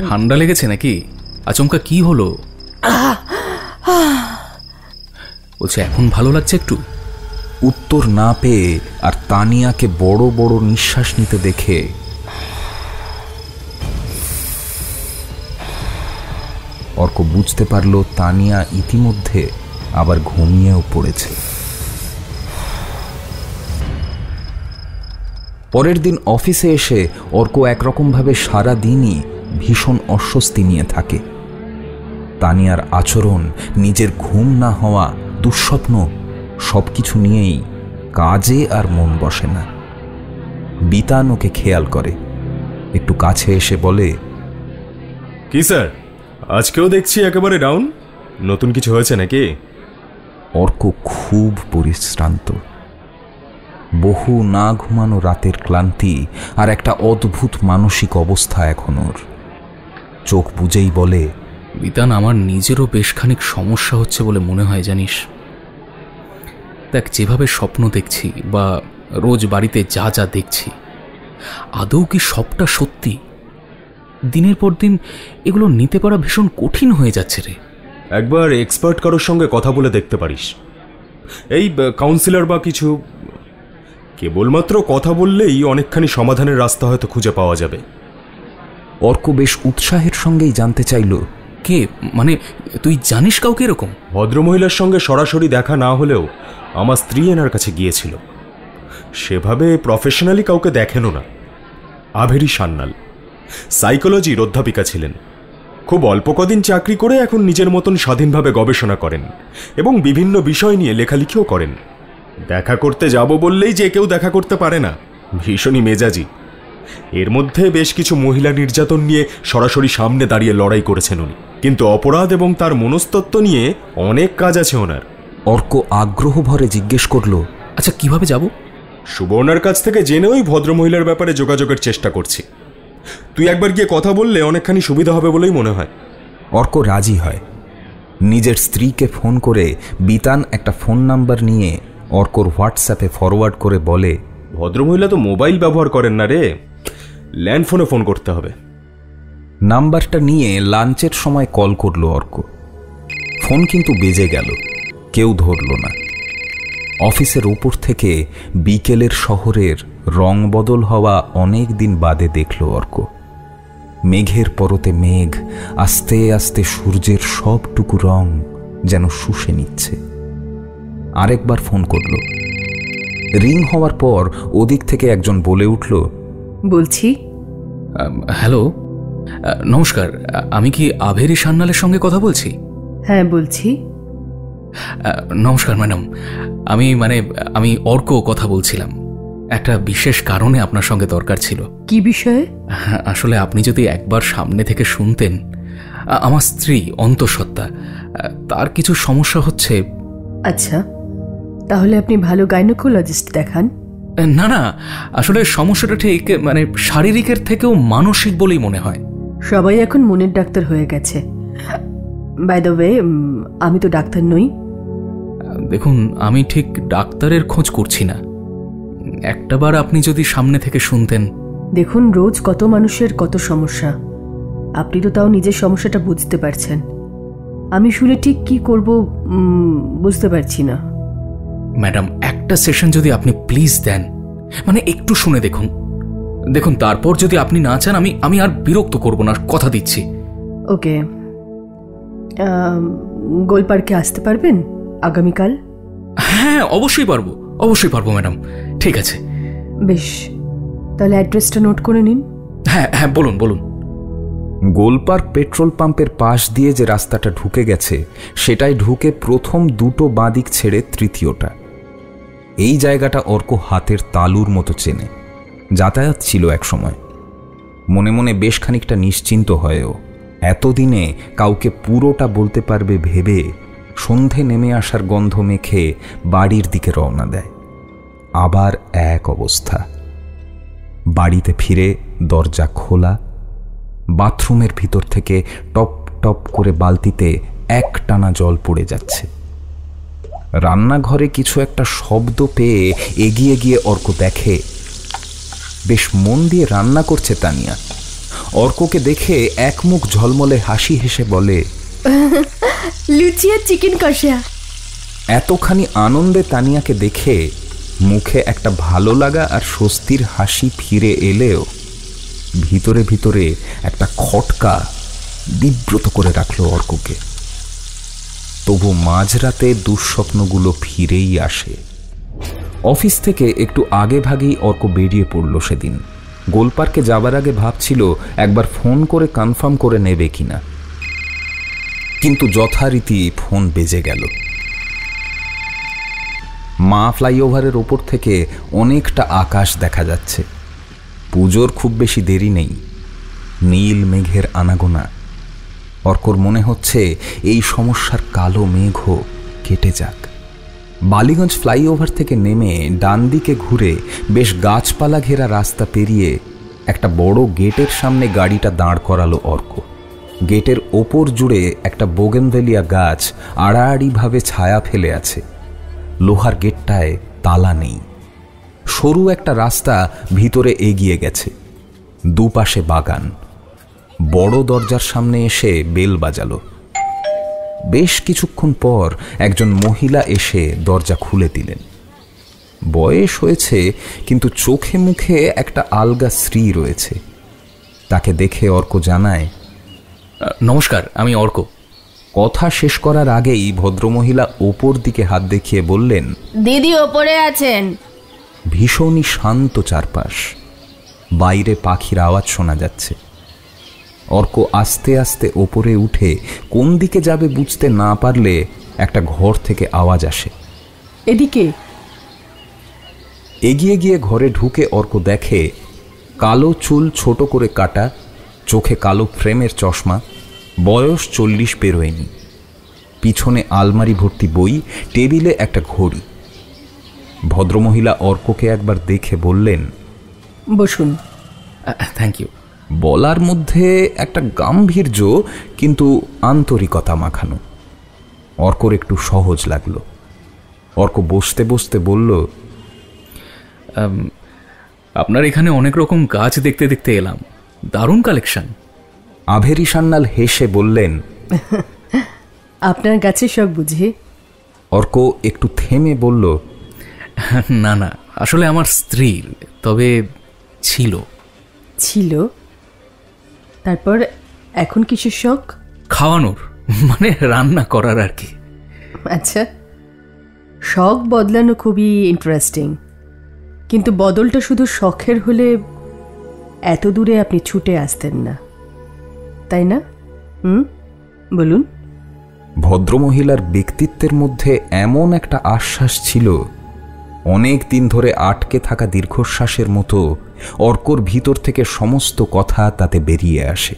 ঠান্ডা লেগেছে নাকি? আচমকা কি হলো? বলছে এখন ভালো লাগছে একটু? উত্তর না পেয়ে আর তানিয়াকে বড় বড় নিঃশ্বাস নিতে দেখে অর্ক বুঝতে পারল তানিয়া ইতিমধ্যে আবার ঘুমিয়েও পড়েছে। পরের দিন অফিসে এসে অর্ক একরকমভাবে সারা দিনই ভীষণ অস্বস্তি নিয়ে থাকে। তানিয়ার আচরণ, নিজের ঘুম না হওয়া, দুঃস্বপ্ন সবকিছু নিয়েই কাজে আর মন বসে না। বিতান ওকে খেয়াল করে, একটু কাছে এসে বলে, কি স্যার, আজকেও দেখছি একেবারে ডাউন। নতুন কিছু হয়েছে নাকি? অর্ক খুব পরিশ্রান্ত। বহু না ঘুমানো রাতের ক্লান্তি আর একটা অদ্ভুত মানসিক অবস্থা এখন ওর। চোখ বুজেই বলে, বিতান, আমার নিজেরও বেশ খানিক সমস্যা হচ্ছে বলে মনে হয় জানিস। দেখ, যেভাবে স্বপ্ন দেখছি বা রোজ বাড়িতে যা যা দেখছি, আদৌ কি সবটা সত্যি? দিনের পর দিন এগুলো নিতে পারা ভীষণ কঠিন হয়ে যাচ্ছে রে। একবার এক্সপার্ট কারোর সঙ্গে কথা বলে দেখতে পারিস। এই কাউন্সিলর বা কিছু। কেবলমাত্র কথা বললেই অনেকখানি সমাধানের রাস্তা হয়তো খুঁজে পাওয়া যাবে। অর্ক বেশ উৎসাহের সঙ্গেই জানতে চাইল, কে? মানে তুই জানিস কাউকে এরকম? ভদ্রমহিলার সঙ্গে সরাসরি দেখা না হলেও আমার স্ত্রী এনার কাছে গিয়েছিল। সেভাবে প্রফেশনালি কাউকে দেখেনও না। আভেরি সান্যাল, সাইকোলজির অধ্যাপিকা ছিলেন। খুব অল্প কদিন চাকরি করে এখন নিজের মতন স্বাধীনভাবে গবেষণা করেন এবং বিভিন্ন বিষয় নিয়ে লেখালেখিও করেন। দেখা করতে যাব বললেই যে কেউ দেখা করতে পারে না, ভীষণই মেজাজি। এর মধ্যে বেশ কিছু মহিলা নির্যাতন নিয়ে সরাসরি সামনে দাঁড়িয়ে লড়াই করেছেন উনি। কিন্তু অপরাধ এবং তার মনস্তত্ত্ব নিয়ে অনেক কাজ আছে ওনার। অর্ক আগ্রহ ভরে জিজ্ঞেস করল, আচ্ছা, কিভাবে যাব? সুবর্ণার কাছ থেকে জেনে ওই ভদ্রমহিলার ব্যাপারে যোগাযোগের চেষ্টা করছি। তুই একবার গিয়ে কথা বললে অনেকখানি সুবিধা হবে বলেই মনে হয়। অর্ক রাজি হয়। নিজের স্ত্রীকে ফোন করে বিতান একটা ফোন নাম্বার নিয়ে অর্কর হোয়াটসঅ্যাপে ফরওয়ার্ড করে বলে, ভদ্রমহিলা তো মোবাইল ব্যবহার করেন না রে, ল্যান্ডফোনে ফোন করতে হবে। নাম্বারটা নিয়ে লাঞ্চের সময় কল করলো অর্ক। ফোন কিন্তু বেজে গেল, কেউ ধরল না। অফিসের উপর থেকে বিকেলের শহরের রং বদল হওয়া অনেক দিন বাদে দেখল অর্ক। মেঘের পরতে মেঘ আস্তে আস্তে সূর্যের সবটুকু রং যেন শুষে নিচ্ছে। আরেকবার ফোন করল। রিং হওয়ার পর ওদিক থেকে একজন বলে উঠল, বলছি। হ্যালো, নমস্কার, আমি কি আভেরি সান্যালের সঙ্গে কথা বলছি? হ্যাঁ, বলছি। নমস্কার ম্যাডাম, আমি অর্ক কথা বলছিলাম। একটা বিশেষ কারণে আপনার সঙ্গে দরকার ছিল। কি বিষয়ে? আসলে আপনি যদি একবার সামনে থেকে শুনতেন। আমার স্ত্রী অন্তঃসত্ত্বা, তার কিছু সমস্যা হচ্ছে। আচ্ছা, তাহলে আপনি ভালো গাইনোকোলজিস্ট দেখান। না না, আসলে সমস্যাটা ঠিক মানে শারীরিকের থেকেও মানসিক বলেই মনে হয়। সবাই এখন মনের ডাক্তার হয়ে গেছে। বাই দ্য ওয়ে, আমি তো ডাক্তার নই। দেখুন, আমি ঠিক ডাক্তারের খোঁজ করছি না। একটাবার আপনি যদি সামনে থেকে শুনতেন। দেখুন, রোজ কত মানুষের কত সমস্যা, আপনি তো তাও নিজের সমস্যাটা বুঝতে পারছেন। আমি শুনে ঠিক কি করব বুঝতে পারছি না। ম্যাডাম, একটা সেশন যদি আপনি প্লিজ দেন, মানে একটু শুনে দেখুন। দেখুন, তারপর যদি আপনি না চান, আমি আর বিরক্ত করব না, কথা দিচ্ছি। ওকে, গোলপার্কে আসতে পারবেন আগামীকাল? হ্যাঁ, অবশ্যই পারবো ম্যাডাম। ঠিক আছে, বেশ, তাহলে অ্যাড্রেসটা নোট করে নিন। হ্যাঁ হ্যাঁ, বলুন। গোলপার্ক পেট্রোল পাম্পের পাশ দিয়ে যে রাস্তাটা ঢুকে গেছে, সেটাই ঢুকে প্রথম দুটো বাঁদিক ছেড়ে তৃতীয়টা। এই জায়গাটা অর্ক হাতের তালুর মতো চেনে, যাতায়াত ছিল এক সময়। মনে মনে বেশ খানিকটা নিশ্চিন্ত হয়েও এতদিনে কাউকে পুরোটা বলতে পারবে ভেবে সন্ধে নেমে আসার গন্ধ মেখে বাড়ির দিকে রওনা দেয়। আবার এক অবস্থা। বাড়িতে ফিরে দরজা খোলা, বাথরুমের ভিতর থেকে টপ টপ করে বালতিতে এক টানা জল পড়ে যাচ্ছে। রান্নাঘরে কিছু একটা শব্দ পেয়ে এগিয়ে গিয়ে অর্ক দেখে বেশ মন দিয়ে রান্না করছে তানিয়া। অর্ককে দেখে এক মুখ ঝলমলে হাসি হেসে বলে, লুচি আর চিকেন কষা। এতখানি আনন্দে তানিয়াকে দেখে মুখে একটা ভালো লাগা আর স্বস্তির হাসি ফিরে এলেও ভিতরে ভিতরে একটা খটকা বিব্রত করে রাখল অর্ককে। তবু মাঝরাতে দুঃস্বপ্নগুলো ফিরেই আসে। অফিস থেকে একটু আগে ভাগেই অর্ক বেরিয়ে পড়ল সেদিন। গোলপার্কে যাবার আগে ভাবছিল একবার ফোন করে কনফার্ম করে নেবে কিনা, কিন্তু যথারীতি ফোন বেজে গেল। মা ফ্লাইওভারের ওপর থেকে অনেকটা আকাশ দেখা যাচ্ছে। পুজোর খুব বেশি দেরি নেই, নীল মেঘের আনাগোনা। অর্কর মনে হচ্ছে এই সমস্যার কালো মেঘও কেটে যাক। বালিগঞ্জ ফ্লাইওভার থেকে নেমে ডান দিকে ঘুরে বেশ গাছপালা ঘেরা রাস্তা পেরিয়ে একটা বড় গেটের সামনে গাড়িটা দাঁড় করালো অর্ক। গেটের ওপর জুড়ে একটা বোগেনভেলিয়া গাছ আড়াআড়িভাবে ছায়া ফেলে আছে। লোহার গেটটায় তালা নেই। সরু একটা রাস্তা ভিতরে এগিয়ে গেছে, দুপাশে বাগান। বড় দরজার সামনে এসে বেল বাজালো। বেশ কিছুক্ষণ পর একজন মহিলা এসে দরজা খুলে দিলেন। বয়স হয়েছে, কিন্তু চোখে মুখে একটা আলগা শ্রী রয়েছে। তাকে দেখে অর্ক জানায়, নমস্কার, আমি অর্ক। কথা শেষ করার আগেই ভদ্রমহিলা ওপর দিকে হাত দেখিয়ে বললেন, দিদি ওপরে আছেন। ভীষণই শান্ত চারপাশ, বাইরে পাখির আওয়াজ শোনা যাচ্ছে। অর্ক আস্তে আস্তে ওপরে উঠে কোন দিকে যাবে বুঝতে না পারলে একটা ঘর থেকে আওয়াজ আসে, এদিকে। এগিয়ে গিয়ে ঘরে ঢুকে অর্ক দেখে কালো চুল ছোট করে কাটা, চোখে কালো ফ্রেমের চশমা, বয়স 40 পেরোয়নি। পিছনে আলমারি ভর্তি বই, টেবিলে একটা ঘড়ি। ভদ্রমহিলা অর্ককে একবার দেখে বললেন, বসুন। Thank you. বলার মধ্যে একটা গাম্ভীর্য কিন্তু আন্তরিকতা মাখানো। অর্কর একটু সহজ লাগলো। অর্ক বসতে বসতে বলল, আপনার এখানে অনেক রকম গাছ দেখতে দেখতে এলাম, দারুণ কালেকশন। আভেরি সান্যাল হেসে বললেন, আপনার গাছে সব বুঝি? অর্ক একটু থেমে বলল, না না, আসলে আমার স্ত্রীর, তবে ছিল। তারপর এখন কিসের শখ? খাওয়ানোর, মানে রান্না করার আর কি। আচ্ছা, শখ বদলানো খুবই ইন্টারেস্টিং, কিন্তু বদলটা শুধু শখের হলে এত দূরে আপনি ছুটে আসতেন না, তাই না? বলুন। ভদ্রমহিলার ব্যক্তিত্বের মধ্যে এমন একটা আশ্বাস ছিল, অনেক দিন ধরে আটকে থাকা দীর্ঘশ্বাসের মতো অর্কর ভিতর থেকে সমস্ত কথা তাতে বেরিয়ে আসে।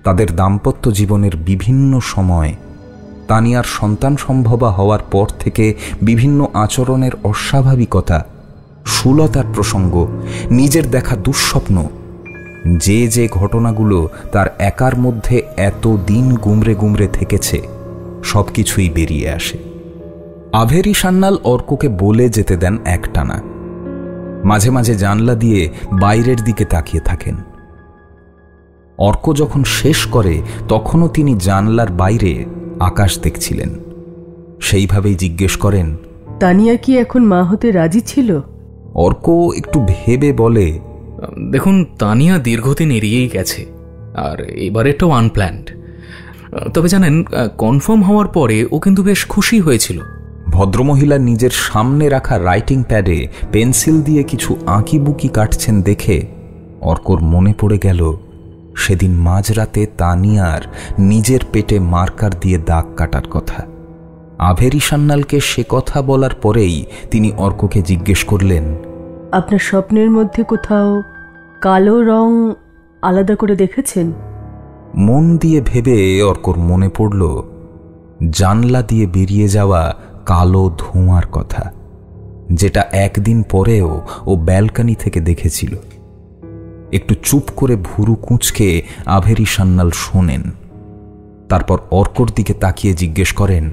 তাদের দাম্পত্য জীবনের বিভিন্ন সময়, তানিয়ার সন্তান সম্ভবা হওয়ার পর থেকে বিভিন্ন আচরণের অস্বাভাবিকতা সুলতার প্রসঙ্গ, নিজের দেখা দুঃস্বপ্ন, যে যে ঘটনাগুলো তার একার মধ্যে এত দিন গুমরে গুমরে থেকেছে, সবকিছুই বেরিয়ে আসে। আভেরি সান্যাল অর্ককে বলে যেতে দেন একটানা। মাঝে মাঝে জানলা দিয়ে বাইরের দিকে তাকিয়ে থাকেন। অর্ক যখন শেষ করে তখনও তিনি জানলার বাইরে আকাশ দেখছিলেন। সেইভাবেই জিজ্ঞেস করেন, তানিয়া কি এখন মা হতে রাজি ছিল? অর্ক একটু ভেবে বলে, দেখুন, তানিয়া দীর্ঘদিন এড়িয়েই গেছে, আর এবারেটাও আনপ্ল্যান্ড। তবে জানেন, কনফার্ম হওয়ার পরে ও কিন্তু বেশ খুশি হয়েছিল। ভদ্রমহিলা নিজের সামনে রাখা রাইটিং প্যাডে পেন্সিল দিয়ে কিছু আঁকিবুকি কাটছেন দেখে অর্কর মনে পড়ে গেল সেদিন মাঝরাতে তানিয়ার নিজের পেটে মার্কার দিয়ে দাগ কাটার কথা। আভেরি সান্যালকে সে কথা বলার পরেই তিনি অর্ককে জিজ্ঞেস করলেন, আপনার স্বপ্নের মধ্যে কোথাও কালো রং আলাদা করে দেখেছেন? মন দিয়ে ভেবে অর্কর মনে পড়ল জানলা দিয়ে বেরিয়ে যাওয়া কালো ধোঁয়ার কথা, যেটা একদিন পরেও ও ব্যালকনি থেকে দেখেছিল। একটু চুপ করে ভুরু কুঁচকে আভেরি সান্যাল শোনেন। তারপর অর্কর দিকে তাকিয়ে জিজ্ঞেস করেন,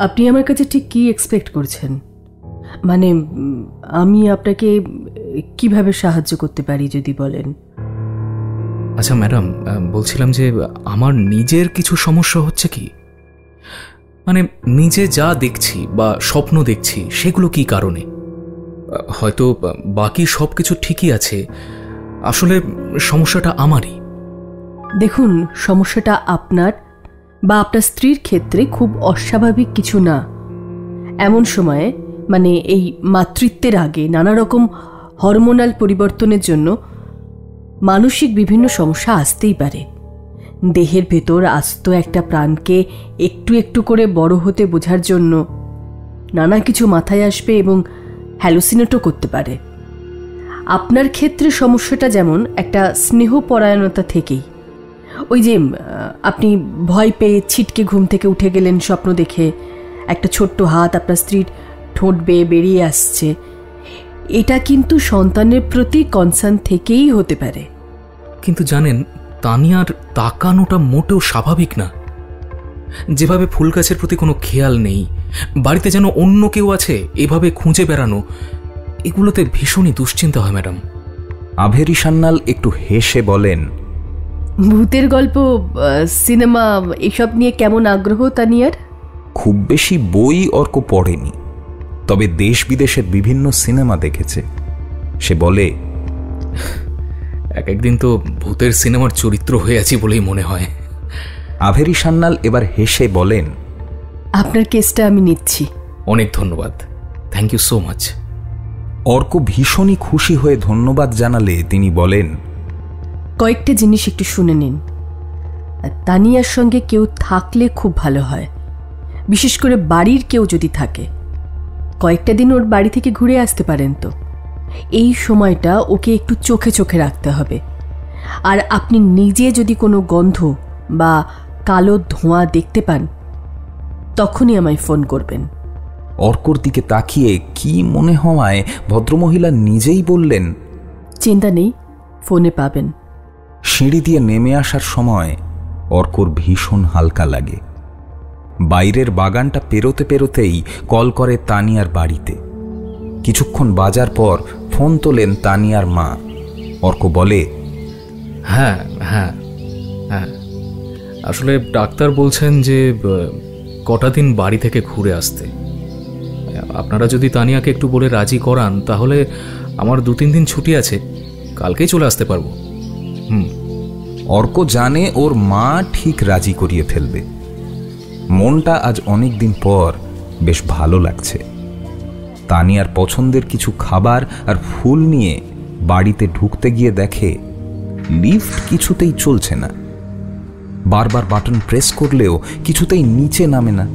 আপনি আমার কাছে ঠিক কি এক্সপেক্ট করছেন? মানে আমি আপনাকে কিভাবে সাহায্য করতে পারি যদি বলেন। আচ্ছা ম্যাডাম, বলছিলাম যে আমার নিজের কিছু সমস্যা হচ্ছে কি, মানে নিজে যা দেখছি বা স্বপ্ন দেখছি সেগুলো কি কারণে। হয়তো বাকি সব কিছু ঠিকই আছে, আসলে সমস্যাটা আমারই। দেখুন, সমস্যাটা আপনার বা আপনার স্ত্রীর ক্ষেত্রে খুব অস্বাভাবিক কিছু না। এমন সময়ে, মানে এই মাতৃত্বের আগে, নানা রকম হরমোনাল পরিবর্তনের জন্য মানসিক বিভিন্ন সমস্যা আসতেই পারে। দেহের ভেতর আস্ত একটা প্রাণকে একটু একটু করে বড় হতে বোঝার জন্য নানা কিছু মাথায় আসবে এবং হ্যালুসিনেটও করতে পারে। আপনার ক্ষেত্রে সমস্যাটা যেমন একটা স্নেহপরায়ণতা থেকেই, ওই যে আপনি ভয় পেয়ে ছিটকে ঘুম থেকে উঠে গেলেন স্বপ্ন দেখে, একটা ছোট্ট হাত আপনার স্ত্রীর ঠোঁট বেয়ে বেরিয়ে আসছে, এটা কিন্তু সন্তানের প্রতি কনসার্ন থেকেই হতে পারে। কিন্তু জানেন, তানিয়ার তাকানোটা মোটেও স্বাভাবিক না। যেভাবে ফুল গাছের প্রতি কোনো খেয়াল নেই, বাড়িতে যেন অন্য কেউ আছে এভাবে খুঁজে বেড়ানো, এগুলোতে ভীষণই দুশ্চিন্তা হয় ম্যাডাম। আভেরি সান্যাল একটু হেসে বলেন, ভূতের গল্প, সিনেমা এসব নিয়ে কেমন আগ্রহ তানিয়ার? খুব বেশি বই অর্ক পড়েনি, তবে দেশ বিদেশের বিভিন্ন সিনেমা দেখেছে। সে বলে, এক একদিন তো ভূতের সিনেমার চরিত্র হয়ে আছি বলেই মনে হয়। আভেরি সান্যাল এবার হেসে বলেন, আপনার কেসটা আমি নিচ্ছি। অনেক ধন্যবাদ, thank you so much. Arko ভীষণই খুশি হয়ে ধন্যবাদ জানালে তিনি বলেন, কয়েকটা জিনিস একটু শুনে নিন। তানিয়ার সঙ্গে কেউ থাকলে খুব ভালো হয়, বিশেষ করে বাড়ির কেউ যদি থাকে। কয়েকটা দিন ওর বাড়ি থেকে ঘুরে আসতে পারেন তো। এই সময়টা ওকে একটু চোখে চোখে রাখতে হবে। আর আপনি নিজে যদি কোনো গন্ধ বা কালো ধোঁয়া দেখতে পান, তখনই আমায় ফোন করবেন। অর্কর দিকে তাকিয়ে কি মনে হওয়ায় ভদ্রমহিলা নিজেই বললেন, চিন্তা নেই, ফোনে পাবেন। সিঁড়ি দিয়ে নেমে আসার সময় অর্কর ভীষণ হালকা লাগে। বাইরের বাগানটা পেরোতে পেরোতেই কল করে তানিয়ার বাড়িতে। কিছুক্ষণ বাজার পর ফোন তোলেন তানিয়ার মা। অর্ক বলে, হ্যাঁ হ্যাঁ হ্যাঁ, আসলে ডাক্তার বলছেন যে কটা দিন বাড়ি থেকে ঘুরে আসতে। আপনারা যদি তানিয়াকে একটু বলে রাজি করান, তাহলে আমার 2-3 দিন ছুটি আছে, কালকেই চলে আসতে পারবো। অর্ক জানে ওর মা ঠিক রাজি করিয়ে ফেলবে। মনটা আজ অনেক দিন পর বেশ ভালো লাগছে। তানিয়ার পছন্দের কিছু খাবার আর ফুল নিয়ে বাড়িতে ঢুকতে গিয়ে দেখে লিফট কিছুতেই চলছে না। বারবার বাটন প্রেস করলেও কিছুতেই নিচে নামে না।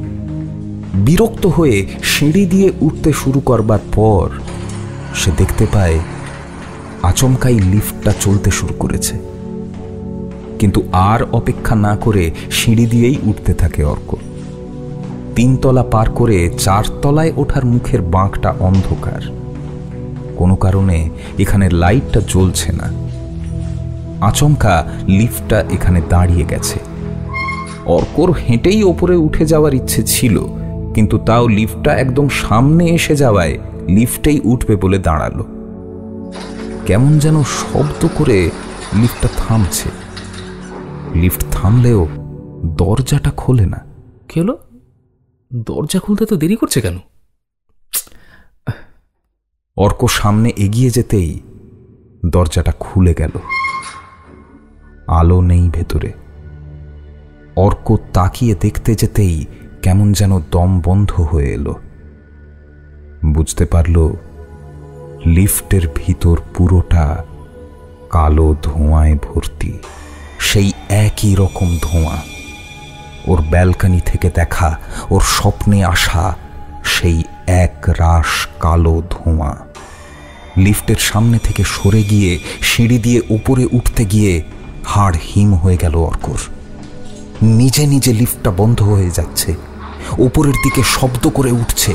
বিরক্ত হয়ে সিঁড়ি দিয়ে উঠতে শুরু করবার পর সে দেখতে পায় আচমকাই লিফটটা চলতে শুরু করেছে। কিন্তু আর অপেক্ষা না করে সিঁড়ি দিয়েই উঠতে থাকে অর্ক। 3 তলা পার করে 4 তলায় ওঠার মুখের বাঁকটা অন্ধকার। কোনো কারণে এখানে লাইটটা জ্বলছে না। আচমকা লিফটটা এখানে দাঁড়িয়ে গেছে। অর্কর হেঁটেই ওপরে উঠে যাওয়ার ইচ্ছে ছিল, কিন্তু তাও লিফটটা একদম সামনে এসে যাওয়ায় লিফটেই উঠবে বলে দাঁড়ালো। কেমন যেন শব্দ করে লিফটটা থামছে। লিফট থামলেও দরজাটা খোলে না। কি হলো? দরজা খুলতে তো দেরি করছে কেন? অর্ক সামনে এগিয়ে যেতেই দরজাটা খুলে গেল। আলো নেই ভেতরে। অর্ক তাকিয়ে দেখতে যেতেই কেমন যেন দম বন্ধ হয়ে এলো। বুঝতে পারল লিফটের ভিতর পুরোটা কালো ধোঁয়ায় ভর্তি। সেই একই রকম ধোঁয়া, ওর ব্যালকনি থেকে দেখা, ওর স্বপ্নে আসা সেই এক রাশ কালো ধোঁয়া। লিফটের সামনে থেকে সরে গিয়ে সিঁড়ি দিয়ে উপরে উঠতে গিয়ে হাড় হিম হয়ে গেল অর্কর। নিজে নিজে লিফটটা বন্ধ হয়ে যাচ্ছে, উপরের দিকে শব্দ করে উঠছে।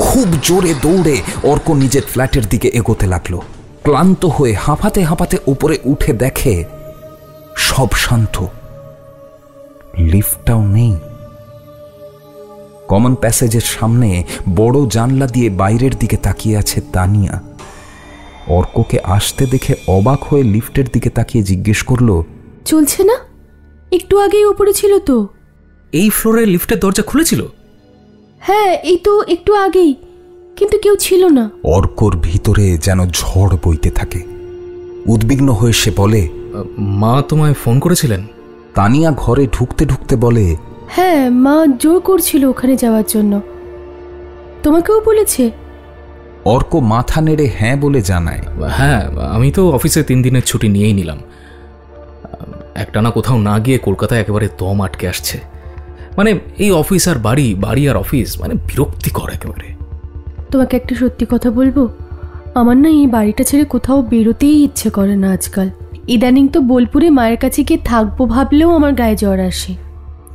খুব জোরে দৌড়ে অর্ক নিজের ফ্ল্যাটের দিকে এগোতে লাগলো। ক্লান্ত হয়ে হাঁপাতে হাঁপাতে উপরে উঠে দেখে সব শান্ত, লিফটটাও নেই। কমন প্যাসেজের সামনে বড় জানলা দিয়ে বাইরের দিকে তাকিয়ে আছে তানিয়া। অর্ককে আসতে দেখে অবাক হয়ে লিফটের দিকে তাকিয়ে জিজ্ঞেস করলো, চলছে না? একটু আগেই উপরে ছিল তো। এই ফ্লোরে লিফটের দরজা খুলেছিল? হ্যাঁ, এই তো একটু আগেই, কিন্তু কেউ ছিল না। অর্কর ভিতরে যেন ঝড় বইতে থাকে। উদ্বিগ্ন হয়ে সে বলে, মা তোমায় ফোন করেছিলেন? তানিয়া ঘরে ঢুকতে ঢুকতে বলে, হ্যাঁ, মা জোর করছিল ওখানে যাওয়ার জন্য। তোমাকেও বলেছে? অর্ক মাথা নেড়ে হ্যাঁ বলে জানায়, হ্যাঁ, আমি তো অফিসে 3 দিনের ছুটি নিয়েই নিলাম। একটানা কোথাও না গিয়ে কলকাতায় একেবারে দম আটকে আসছে। মানে এই অফিস আর বাড়ি, বাড়ি আর অফিস, মানে বিরক্তিকর একেবারে। তোমাকে একটা সত্যি কথা বলবো, আমার না এই বাড়িটা ছেড়ে কোথাও বেরোতেই ইচ্ছে করে না আজকাল। ইদানিং তো বোলপুরে মায়ের কাছে গিয়ে থাকবো ভাবলেও আমার গায়ে জ্বর আসে।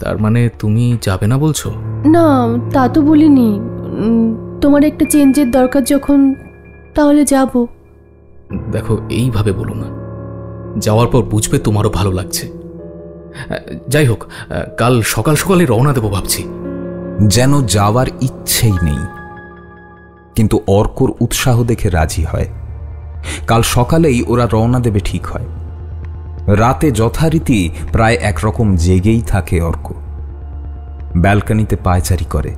তার মানে তুমি যাবে না বলছো? না, তা তো বলিনি। তোমার একটা চেঞ্জের দরকার যখন, তাহলে যাব। দেখো, এইভাবে বলো না। যাওয়ার পর বুঝবে তোমারও ভালো লাগছে। যাই হোক, কাল সকাল সকালে রওনা দেবো ভাবছি। যেন যাওয়ার ইচ্ছেই নেই, কিন্তু অর্কর উৎসাহ দেখে রাজি হয়। কাল সকালেই ওরা রওনা দেবে ঠিক হয়। রাতে যথারীতি প্রায় একরকম জেগেই থাকে অর্ক। ব্যালকনিতে পায়চারি করে।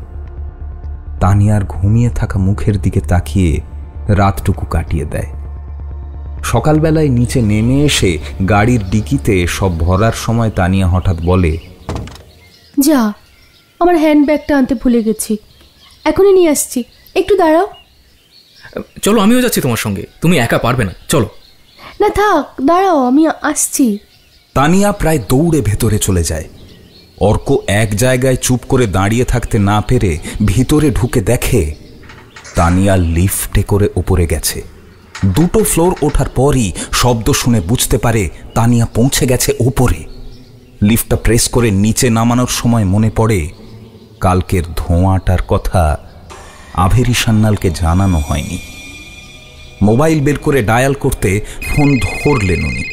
তানিয়ার ঘুমিয়ে থাকা মুখের দিকে তাকিয়ে রাতটুকু কাটিয়ে দেয়। সকালবেলায় নিচে নেমে এসে গাড়ির ডিকিতে সব ভরার সময় তানিয়া হঠাৎ বলে, যা, আমার হ্যান্ডব্যাগটা আনতে ভুলে গেছি, এখনই নিয়ে আসছি, একটু দাঁড়াও। চলো, আমিও যাচ্ছি তোমার সঙ্গে। তুমি একা পারবে না, চলো। না থাক, দাঁড়াও, আমি আসছি। তানিয়া প্রায় দৌড়ে ভেতরে চলে যায়। অর্ক এক জায়গায় চুপ করে দাঁড়িয়ে থাকতে না পেরে ভিতরে ঢুকে দেখে তানিয়া লিফটে করে উপরে গেছে। 2টো ফ্লোর ওঠার পরই শব্দ শুনে বুঝতে পারে তানিয়া পৌঁছে গেছে উপরে। লিফটটা প্রেস করে নিচে নামানোর সময় মনে পড়ে কালকের ধোঁয়াটার কথা আভেরি সান্যালকে জানানো হয়নি। মোবাইল বের করে ডায়াল করতে ফোন ধরলেন উনি।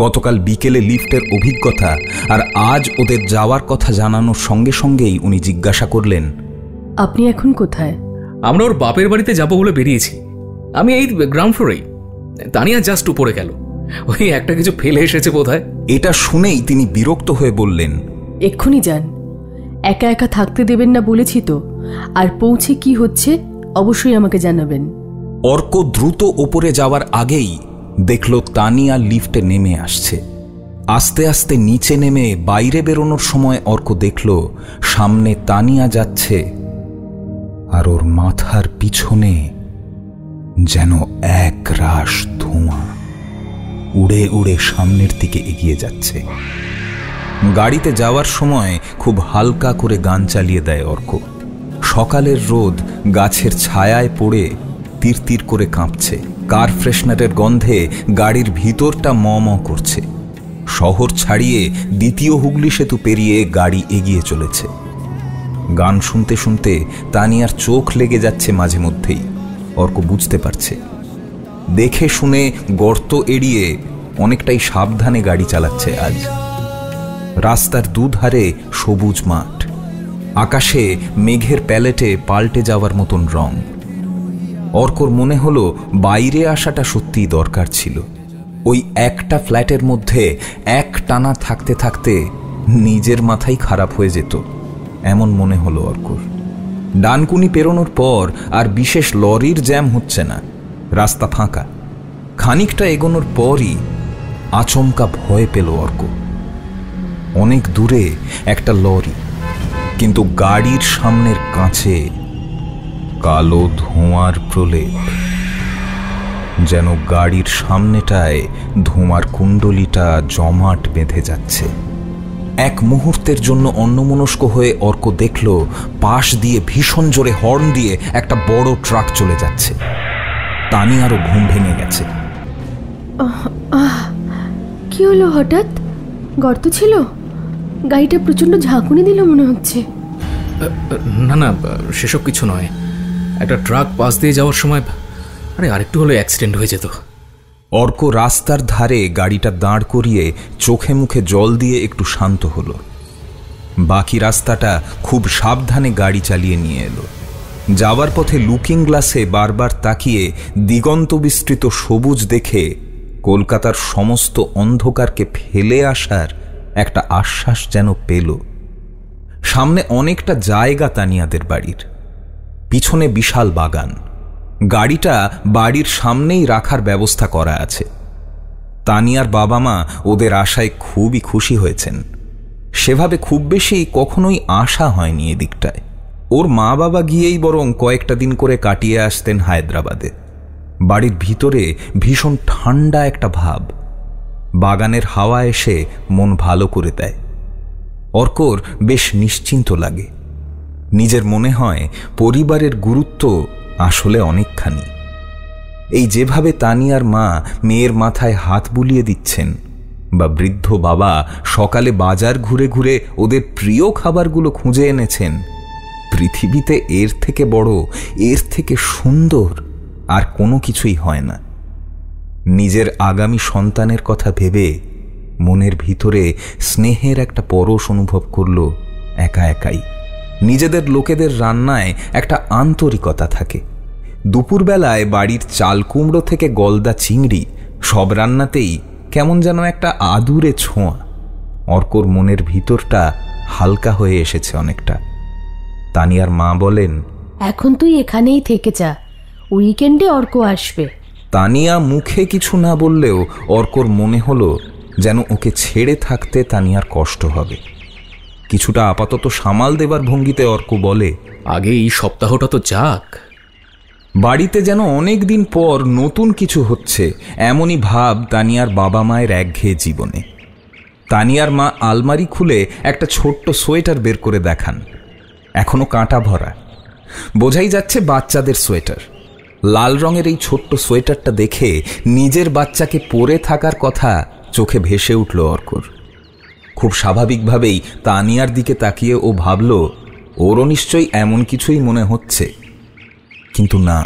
গতকাল বিকেলে লিফটের অভিজ্ঞতা আর আজ ওদের যাওয়ার কথা জানানোর সঙ্গে সঙ্গেই উনি জিজ্ঞাসা করলেন, আপনি এখন কোথায়? আমরা ওর বাপের বাড়িতে যাব বলে বেরিয়েছি। আমি এই গ্রাউন্ড ফ্লোরেই। তানিয়া জাস্ট উপরে গেল, ওই একটা কিছু ফেলে এসেছে বোধহয়। এটা শুনেই তিনি বিরক্ত হয়ে বললেন, এক্ষুনি যান, একা একা থাকতে দেবেন না বলেছি তো। আর পৌঁছে কি হচ্ছে অবশ্যই আমাকে জানাবেন। অর্ক দ্রুত ওপরে যাওয়ার আগেই দেখল তানিয়া লিফটে নেমে আসছে। আস্তে আস্তে নিচে নেমে বাইরে বেরোনোর সময় অর্ক দেখল সামনে তানিয়া যাচ্ছে, আর ওর মাথার পিছনে যেন এক রাশ ধোঁয়া উড়ে উড়ে সামনের দিকে এগিয়ে যাচ্ছে। গাড়িতে যাওয়ার সময় খুব হালকা করে গান চালিয়ে দেয় অর্ক। সকালের রোদ গাছের ছায়ায় পড়ে তিরতির করে কাঁপছে। কার ফ্রেশনারের গন্ধে গাড়ির ভিতরটা ম ম করছে। শহর ছাড়িয়ে দ্বিতীয় হুগলি সেতু পেরিয়ে গাড়ি এগিয়ে চলেছে। গান শুনতে শুনতে তানিয়ার চোখ লেগে যাচ্ছে মাঝে মধ্যেই। অর্ক বুঝতে পারছে দেখে শুনে গর্ত এড়িয়ে অনেকটাই সাবধানে গাড়ি চালাচ্ছে আজ। রাস্তার দুধারে সবুজ মাঠ, আকাশে মেঘের প্যালেটে পাল্টে যাওয়ার মতন রং। অর্কর মনে হলো বাইরে আসাটা সত্যিই দরকার ছিল। ওই একটা ফ্ল্যাটের মধ্যে এক টানা থাকতে থাকতে নিজের মাথাই খারাপ হয়ে যেত, এমন মনে হলো অর্কর। ডানকুনি পেরোনোর পর আর বিশেষ লরির জ্যাম হচ্ছে না, রাস্তা ফাঁকা। খানিকটা এগোনোর পরই আচমকা ভয় পেল অর্ক। অনেক দূরে একটা লরি, কিন্তু গাড়ির সামনের কাছে কালো ধোঁয়ার প্রলেপ, যেন গাড়ির সামনেটায় ধোঁয়ার কুণ্ডলিটা জমাট বেঁধে যাচ্ছে। এক মুহূর্তের জন্য অন্যমনস্ক হয়ে অর্ক দেখল পাশ দিয়ে ভীষণ জোরে হর্ন দিয়ে একটা বড় ট্রাক চলে যাচ্ছে। তানিয়ারও ঘুম ভেঙে গেছে। কি হলো হঠাৎ? গর্ত ছিল? গাড়িটা প্রচন্ড ঝাঁকুনি দিল মনে হচ্ছে। না না, সেসব কিছু নয়। একটা ট্রাক পাশ দিয়ে যাওয়ার সময় আরেকটু হলে অ্যাক্সিডেন্ট হয়ে যেত। অর্ক রাস্তার ধারে গাড়িটা দাঁড় করিয়ে চোখে মুখে জল দিয়ে একটু শান্ত হলো। বাকি রাস্তাটা খুব সাবধানে গাড়ি চালিয়ে নিয়ে এলো। যাওয়ার পথে লুকিং গ্লাসে বারবার তাকিয়ে দিগন্ত বিস্তৃত সবুজ দেখে কলকাতার সমস্ত অন্ধকারকে ফেলে আসার একটা আশ্বাস যেন পেল। সামনে অনেকটা জায়গা তানিয়াদের বাড়ির, পিছনে বিশাল বাগান। গাড়িটা বাড়ির সামনেই রাখার ব্যবস্থা করা আছে। তানিয়ার বাবা মা ওদের আশায় খুবই খুশি হয়েছেন। সেভাবে খুব বেশি কখনোই আশা হয়নি এদিকটায়। ওর মা বাবা গিয়েই বরং কয়েকটা দিন করে কাটিয়ে আসতেন হায়দ্রাবাদে। বাড়ির ভিতরে ভীষণ ঠান্ডা একটা ভাব, বাগানের হাওয়া এসে মন ভালো করে দেয়। অর্কর বেশ নিশ্চিন্ত লাগে। নিজের মনে হয় পরিবারের গুরুত্ব আসলে অনেকখানি। এই যেভাবে তানিয়ার মা মেয়ের মাথায় হাত বুলিয়ে দিচ্ছেন, বা বৃদ্ধ বাবা সকালে বাজার ঘুরে ঘুরে ওদের প্রিয় খাবারগুলো খুঁজে এনেছেন, পৃথিবীতে এর থেকে বড়, এর থেকে সুন্দর আর কোনো কিছুই হয় না। নিজের আগামী সন্তানের কথা ভেবে মনের ভিতরে স্নেহের একটা পরশ অনুভব করল একা একাই। নিজেদের লোকেদের রান্নায় একটা আন্তরিকতা থাকে। দুপুরবেলায় বাড়ির চাল কুমড়ো থেকে গলদা চিংড়ি, সব রান্নাতেই কেমন যেন একটা আদুরে ছোঁয়া। অর্কর মনের ভিতরটা হালকা হয়ে এসেছে অনেকটা। তানিয়ার মা বলেন, এখন তুই এখানেই থেকে যা, উইকেন্ডে অর্ক আসবে। তানিয়া মুখে কিছু না বললেও অর্কর মনে হলো যেন ওকে ছেড়ে থাকতে তানিয়ার কষ্ট হবে। কিছুটা আপাতত সামাল দেবার ভঙ্গিতে অর্ক বলে, আগে এই সপ্তাহটা তো যাক। বাড়িতে যেন অনেক দিন পর নতুন কিছু হচ্ছে এমনই ভাব তানিয়ার বাবা মায়ের একঘেয়ে জীবনে। তানিয়ার মা আলমারি খুলে একটা ছোট্ট সোয়েটার বের করে দেখান, এখনো কাঁটা ভরা। বোঝাই যাচ্ছে বাচ্চাদের সোয়েটার। লাল রঙের এই ছোট্ট সোয়েটারটা দেখে নিজের বাচ্চাকে পরে থাকার কথা চোখে ভেসে উঠল অর্কর। খুব স্বাভাবিকভাবেই তানিয়ার দিকে তাকিয়ে ও ভাবল ওরও নিশ্চয়ই এমন কিছুই মনে হচ্ছে। কিন্তু না,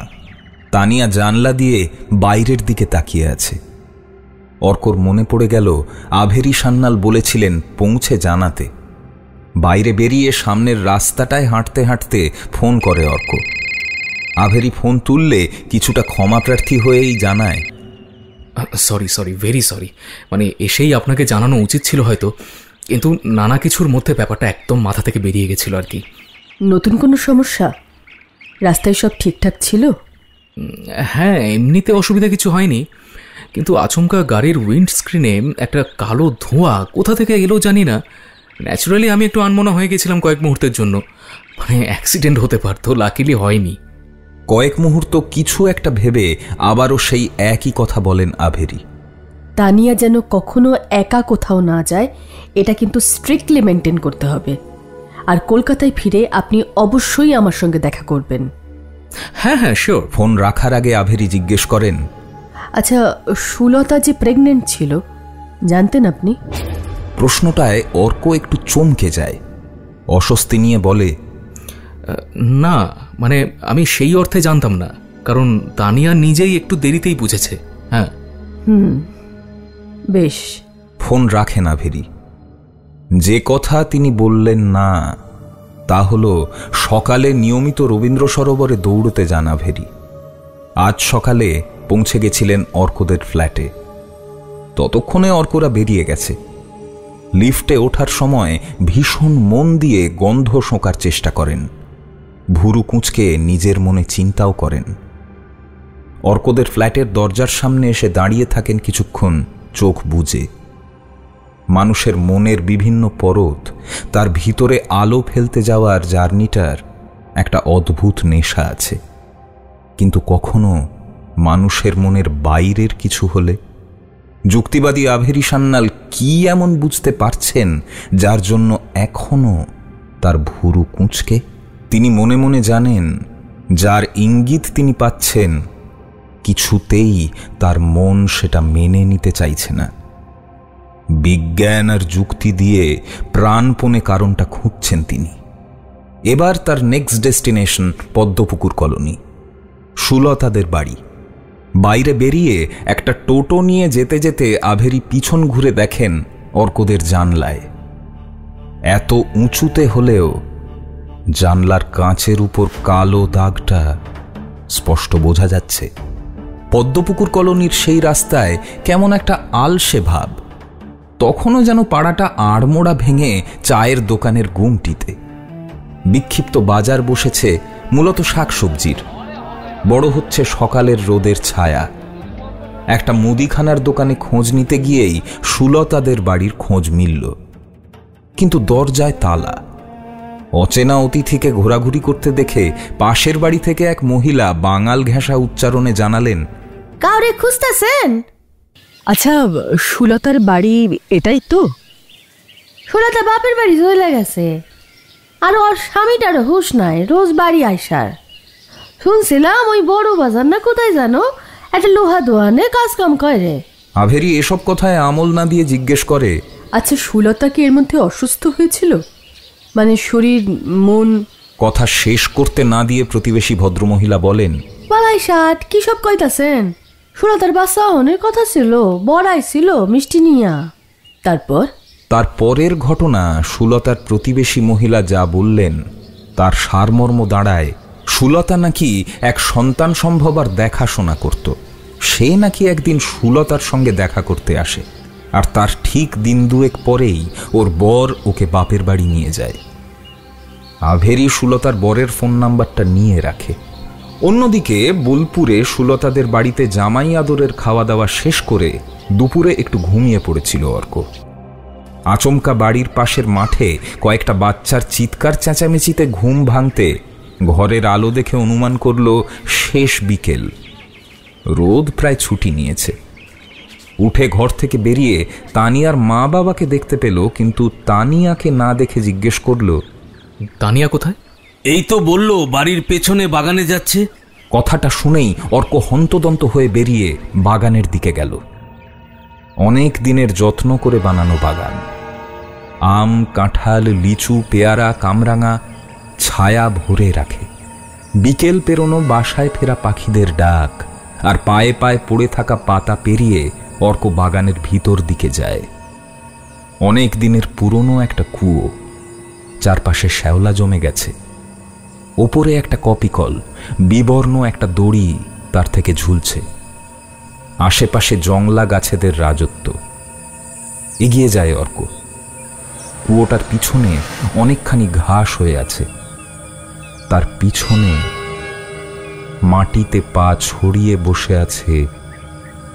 তানিয়া জানলা দিয়ে বাইরের দিকে তাকিয়ে আছে। অর্কর মনে পড়ে গেল আভেরি সান্যাল বলেছিলেন পৌঁছে জানাতে। বাইরে বেরিয়ে সামনের রাস্তাটায় হাঁটতে হাঁটতে ফোন করে অর্ক। আভেরি ফোন তুললে কিছুটা ক্ষমাপ্রার্থী হয়েই জানায়, সরি, ভেরি সরি। এসেই আপনাকে জানানো উচিত ছিল হয়তো, কিন্তু নানা কিছুর মধ্যে ব্যাপারটা একদম মাথা থেকে বেরিয়ে গেছিল আর কি। নতুন কোনো সমস্যা? রাস্তায় সব ঠিকঠাক ছিল? হ্যাঁ, এমনিতে অসুবিধা কিছু হয়নি, কিন্তু আচমকা গাড়ির উইন্ডস্ক্রিনে একটা কালো ধোঁয়া কোথা থেকে এলো জানি না। ন্যাচারালি আমি একটু আনমনা হয়ে গেছিলাম কয়েক মুহূর্তের জন্য। অ্যাক্সিডেন্ট হতে পারতো, লাকিলি হয়নি। কয়েক মুহূর্ত কিছু একটা ভেবে আবারও সেই একই কথা বলেন আভেরি। তানিয়া যেন কখনো একা কোথাও না যায়, এটা কিন্তু স্ট্রিক্টলি মেনটেন করতে হবে। আর কলকাতায় ফিরে আপনি অবশ্যই আমার সঙ্গে দেখা করবেন। হ্যাঁ শিওর। ফোন রাখার আগে আভেরি জিজ্ঞেস করেন, আচ্ছা, সুলতা যে প্রেগনেন্ট ছিল জানতেন আপনি? প্রশ্নটায় অর্ক একটু চমকে যায়, অস্বস্তি নিয়ে বলে, না, আমি সেই অর্থে জানতাম না। কারণ তানিয়া নিজেই একটু দেরিতেই বুঝেছে। হ্যাঁ, বেশ। ফোন রাখেন আভেরি। যে কথা তিনি বললেন না তা হল সকালে নিয়মিত রবীন্দ্র সরোবরে দৌড়তে যান আভেরি। আজ সকালে পৌঁছে গেছিলেন অর্কদের ফ্ল্যাটে। ততক্ষণে অর্করা বেরিয়ে গেছে। লিফটে ওঠার সময় ভীষণ মন দিয়ে গন্ধ শোঁকার চেষ্টা করেন, ভুরু কুঁচকে নিজের মনে চিন্তাও করেন। অর্কদের ফ্ল্যাটের দরজার সামনে এসে দাঁড়িয়ে থাকেন কিছুক্ষণ চোখ বুজে। মানুষের মনের বিভিন্ন পরত, তার ভিতরে আলো ফেলতে যাওয়ার জার্নিটার একটা অদ্ভুত নেশা আছে। কিন্তু কখনো মানুষের মনের বাইরের কিছু হলে যুক্তিবাদী আভেরি সান্যাল কি এমন বুঝতে পারছেন যার জন্য এখনো তার ভুরু কুঁচকে? তিনি মনে মনে জানেন, যার ইঙ্গিত তিনি পাচ্ছেন কিছুতেই তার মন সেটা মেনে নিতে চাইছে না। বিজ্ঞান আর যুক্তি দিয়ে প্রাণপণে কারণটা খুঁজছেন তিনি। এবার তার নেক্সট ডেস্টিনেশন পদ্মপুকুর কলোনি, সুলতাদের বাড়ি। বাইরে বেরিয়ে একটা টোটো নিয়ে যেতে যেতে আভেরি পিছন ঘুরে দেখেন অর্কদের জানলায়। এত উঁচুতে হলেও জানলার কাঁচের উপর কালো দাগটা স্পষ্ট বোঝা যাচ্ছে। পদ্মপুকুর কলোনির সেই রাস্তায় কেমন একটা আলসে ভাব। তখনও যেন পাড়াটা আড়মোড়া ভেঙে চায়ের দোকানের গুমটিতে। বিক্ষিপ্ত বাজার বসেছে মূলত শাকসবজির। বড় হচ্ছে সকালের রোদের ছায়া। একটা মুদিখানার দোকানে খোঁজ নিতে গিয়েই সুলতাদের বাড়ির খোঁজ মিলল, কিন্তু দরজায় তালা। অচেনা অতিথিকে ঘোরাঘুরি করতে দেখে পাশের বাড়ি থেকে এক মহিলা বাঙাল ঘেঁষা উচ্চারণে জানালেন, কাউরে খুঁজতেছেন? আচ্ছা, সুলতার বাড়ি এটাই তো? সুলতা বাপের বাড়ি চলে গেছে, আর ওর স্বামীটারও হুঁশ নাই রোজ বাড়ি আইসার। শুনছিলাম ওই বড় বাজার না কোথায় জানো একটা লোহা দোয়ানে কাজ কাম করে। আভেরি এসব কথায় আমল না দিয়ে জিজ্ঞেস করে, আচ্ছা, সুলতা কি এর মধ্যে অসুস্থ হয়েছিল? মানে শরীর মন? কথা শেষ করতে না দিয়ে প্রতিবেশী ভদ্রমহিলা বলেন, বালাই ষাট কি সব কইতাছেন? সুলতার বাচ্চা অনেক কথা ছিল, বড়াই ছিল মিষ্টি নিয়া। তার পরের ঘটনা সুলতার প্রতিবেশী মহিলা যা বললেন তার সারমর্ম দাঁড়ায় সুলতা নাকি এক সন্তান সম্ভবার দেখাশোনা করত। সে নাকি একদিন সুলতার সঙ্গে দেখা করতে আসে, আর তার ঠিক দিন দুয়েক পরেই ওর বর ওকে বাপের বাড়ি নিয়ে যায়। আভেরি সুলতার বরের ফোন নাম্বারটা নিয়ে রাখে। অন্যদিকে বোলপুরে সুলতাদের বাড়িতে জামাই আদরের খাওয়া দাওয়া শেষ করে দুপুরে একটু ঘুমিয়ে পড়েছিল অর্ক। আচমকা বাড়ির পাশের মাঠে কয়েকটা বাচ্চার চিৎকার চেঁচামেচিতে ঘুম ভাঙতে ঘরের আলো দেখে অনুমান করল শেষ বিকেল। রোদ প্রায় ছুটি নিয়েছে। উঠে ঘর থেকে বেরিয়ে তানিয়ার মা বাবাকে দেখতে পেল, কিন্তু তানিয়াকে না দেখে জিজ্ঞেস করল, তানিয়া কোথায়? এই তো বললো বাড়ির পেছনে বাগানে যাচ্ছে। কথাটা শুনেই অর্ক হন্তদন্ত হয়ে বেরিয়ে বাগানের দিকে গেল। অনেক দিনের যত্ন করে বানানো বাগান। আম, কাঁঠাল, লিচু, পেয়ারা, কামরাঙা ছায়া ভরে রাখে। বিকেল পেরোনো বাসায় ফেরা পাখিদের ডাক আর পায়ে পায়ে পড়ে থাকা পাতা পেরিয়ে অর্ক বাগানের ভিতর দিকে যায়। অনেক দিনের পুরনো একটা কুয়ো, চারপাশে শ্যাওলা জমে গেছে। ওপরে একটা কপিকল, বিবর্ণ একটা দড়ি তার থেকে ঝুলছে। আশেপাশে জংলা গাছেদের রাজত্ব। এগিয়ে যায় অর্ক। কুয়োটার পিছনে অনেকখানি ঘাস হয়ে আছে। তার পিছনে মাটিতে পা ছড়িয়ে বসে আছে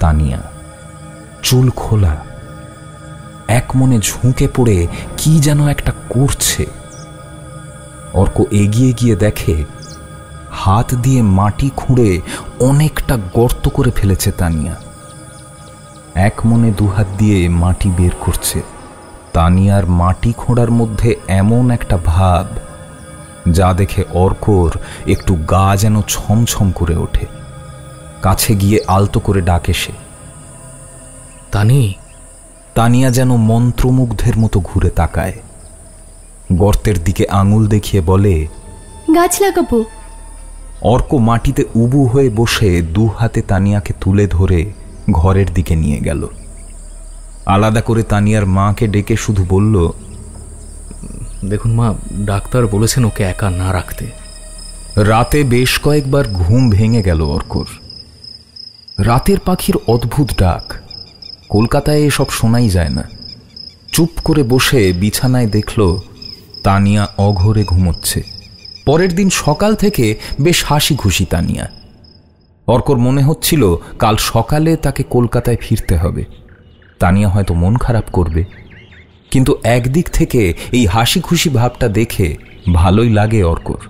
তানিয়া, চুল খোলা, এক মনে ঝুঁকে পড়ে কি যেন একটা করছে। অর্ক এগিয়ে গিয়ে দেখে হাত দিয়ে মাটি খুঁড়ে অনেকটা গর্ত করে ফেলেছে তানিয়া। এক মনে দুহাত দিয়ে মাটি বের করছে। তানিয়ার মাটি খোঁড়ার মধ্যে এমন একটা ভাব যা দেখে অর্কর একটু গা যেন ছমছম করে ওঠে। কাছে গিয়ে আলতো করে ডাকে সে, তানিয়া যেন মন্ত্রমুগ্ধের মতো ঘুরে তাকায়। গর্তের দিকে আঙুল দেখিয়ে বলে, গাছ লাগাবো। অর্ক মাটিতে উবু হয়ে বসে দু হাতে তানিয়াকে তুলে ধরে ঘরের দিকে নিয়ে গেল। আলাদা করে তানিয়ার মাকে ডেকে শুধু বলল, দেখুন মা, ডাক্তার বলেছেন ওকে একা না রাখতে। রাতে বেশ কয়েকবার ঘুম ভেঙে গেল অর্কর। রাতের পাখির অদ্ভুত ডাক, কলকাতায় এসব শোনাই যায় না। চুপ করে বসে বিছানায় দেখল তানিয়া অঘরে ঘুমোচ্ছে। পরের দিন সকাল থেকে বেশ হাসি খুশি তানিয়া। অর্কর মনে হচ্ছিল কাল সকালে তাকে কলকাতায় ফিরতে হবে। তানিয়া হয়তো মন খারাপ করবে, কিন্তু একদিক থেকে এই হাসি খুশি ভাবটা দেখে ভালোই লাগে অর্কর।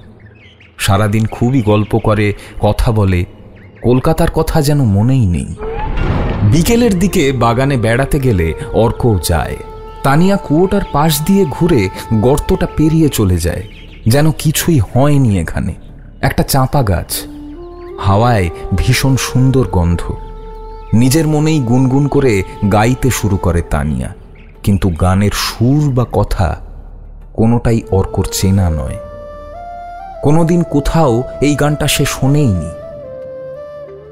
সারাদিন খুবই গল্প করে, কথা বলে, কলকাতার কথা যেন মনেই নেই। বিকেলের দিকে বাগানে বেড়াতে গেলে অর্কও যায়। তানিয়া কুয়োটার পাশ দিয়ে ঘুরে গর্তটা পেরিয়ে চলে যায়, যেন কিছুই হয়নি এখানে। একটা চাঁপা গাছ, হাওয়ায় ভীষণ সুন্দর গন্ধ। নিজের মনেই গুনগুন করে গাইতে শুরু করে তানিয়া, কিন্তু গানের সুর বা কথা কোনোটাই অর্কর চেনা নয়। কোনোদিন কোথাও এই গানটা সে শোনেইনি।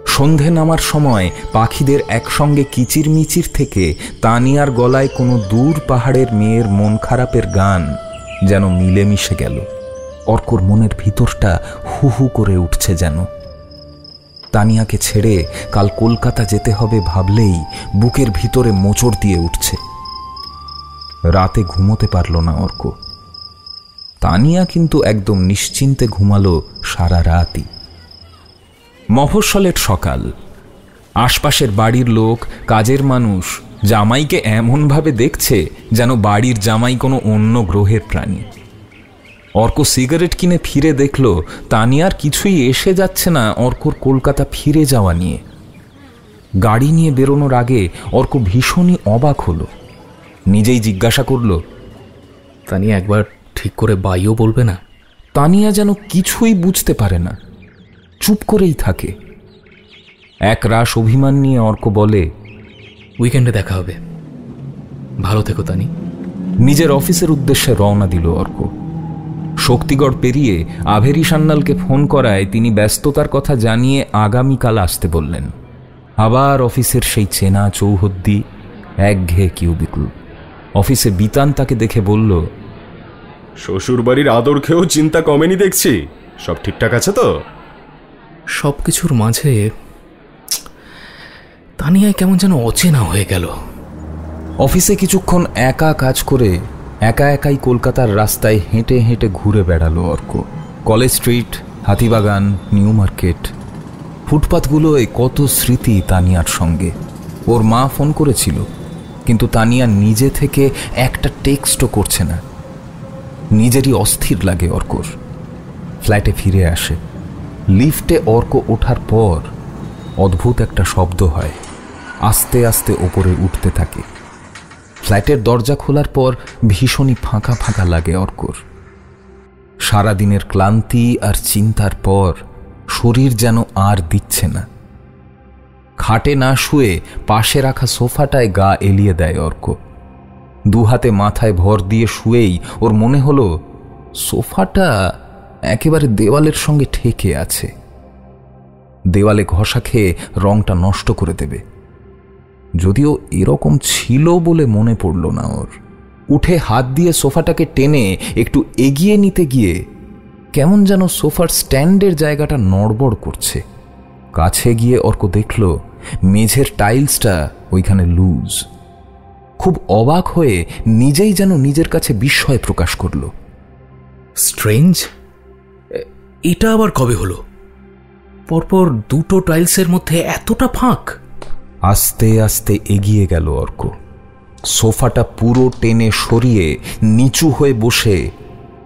সন্ধে নামার সময় পাখিদের একসঙ্গে কিচিরমিচির থেকে তানিয়ার গলায় কোনো দূর পাহাড়ের মেয়ের মন খারাপের গান যেন মিলেমিশে গেল। অর্কর মনের ভিতরটা হু হু করে উঠছে যেন। তানিয়াকে ছেড়ে কাল কলকাতা যেতে হবে ভাবলেই বুকের ভিতরে মোচড় দিয়ে উঠছে। রাতে ঘুমোতে পারল না অর্ক। তানিয়া কিন্তু একদম নিশ্চিন্তে ঘুমালো সারা রাতই। মফস্বলের সকাল। আশপাশের বাড়ির লোক, কাজের মানুষ জামাইকে এমনভাবে দেখছে যেন বাড়ির জামাই কোনো অন্য গ্রহের প্রাণী। অর্ক সিগারেট কিনে ফিরে দেখল তানিয়ার কিছুই এসে যাচ্ছে না অর্কর কলকাতা ফিরে যাওয়া নিয়ে। গাড়ি নিয়ে বেরোনোর আগে অর্ক ভীষণই অবাক হলো। নিজেই জিজ্ঞাসা করল, তানিয়া একবার ঠিক করে বাইও বলবে না? তানিয়া যেন কিছুই বুঝতে পারে না, চুপ করেই থাকে। এক রাশ অভিমান নিয়ে অর্ক বলে, উইকেন্ডে দেখা হবে, ভালো থেকো তানি। নিজের অফিসের উদ্দেশ্যে রওনা দিল অর্ক। শক্তিগড় পেরিয়ে আভেরি সান্যালকে ফোন করায় তিনি ব্যস্ততার কথা জানিয়ে আগামীকাল আসতে বললেন। আবার অফিসের সেই চেনা চৌহদ্দি, একঘেয়ে কিউবিকল। অফিসে বিতান তাকে দেখে বলল, শ্বশুর বাড়ির আদর খেয়েও চিন্তা কমেনি দেখছি। সব ঠিকঠাক আছে তো? সব কিছুর মাঝে তানিয়ায় কেমন যেন অচেনা হয়ে গেল। অফিসে কিছুক্ষণ একা কাজ করে একা একাই কলকাতার রাস্তায় হেঁটে হেঁটে ঘুরে বেড়ালো Arka. College street, Hatibagan, new market, ফুটপাথগুলোয় কত স্মৃতি তানিয়ার সঙ্গে। ওর মা ফোন করেছিল, কিন্তু তানিয়া নিজে থেকে একটা টেক্সটও করছে না। নিজেরই অস্থির লাগে অর্কর। ফ্ল্যাটে ফিরে আসে। লিফটে অর্ক ওঠার পর অদ্ভুত একটা শব্দ হয়, আস্তে আস্তে ওপরে উঠতে থাকে। ফ্ল্যাটের দরজা খোলার পর ভীষণই ফাঁকা ফাঁকা লাগে অর্কর। সারাদিনের ক্লান্তি আর চিন্তার পর শরীর যেন আর দিচ্ছে না। খাটে না শুয়ে পাশে রাখা সোফাটায় গা এলিয়ে দেয় অর্ক। দু হাতে মাথায় ভর দিয়ে শুয়েই ওর মনে হলো সোফাটা একেবারে দেওয়ালের সঙ্গে ঠেকে আছে। দেওয়ালে ঘষা খেয়ে রংটা নষ্ট করে দেবে। যদিও এরকম ছিল বলে মনে পড়ল না ওর। উঠে হাত দিয়ে সোফাটাকে টেনে একটু এগিয়ে নিতে গিয়ে কেমন যেন সোফার স্ট্যান্ডের জায়গাটা নড়বড় করছে। কাছে গিয়ে অর্ক দেখল মেঝের টাইলসটা ওইখানে লুজ। খুব অবাক হয়ে নিজেই যেন নিজের কাছে বিস্ময় প্রকাশ করল। স্ট্রেঞ্জ, এটা আবার কবে হলো? পরপর দুটো টাইলসের মধ্যে এতটা ফাঁক। আস্তে আস্তে এগিয়ে গেল অর্ক। সোফাটা পুরো টেনে সরিয়ে নিচু হয়ে বসে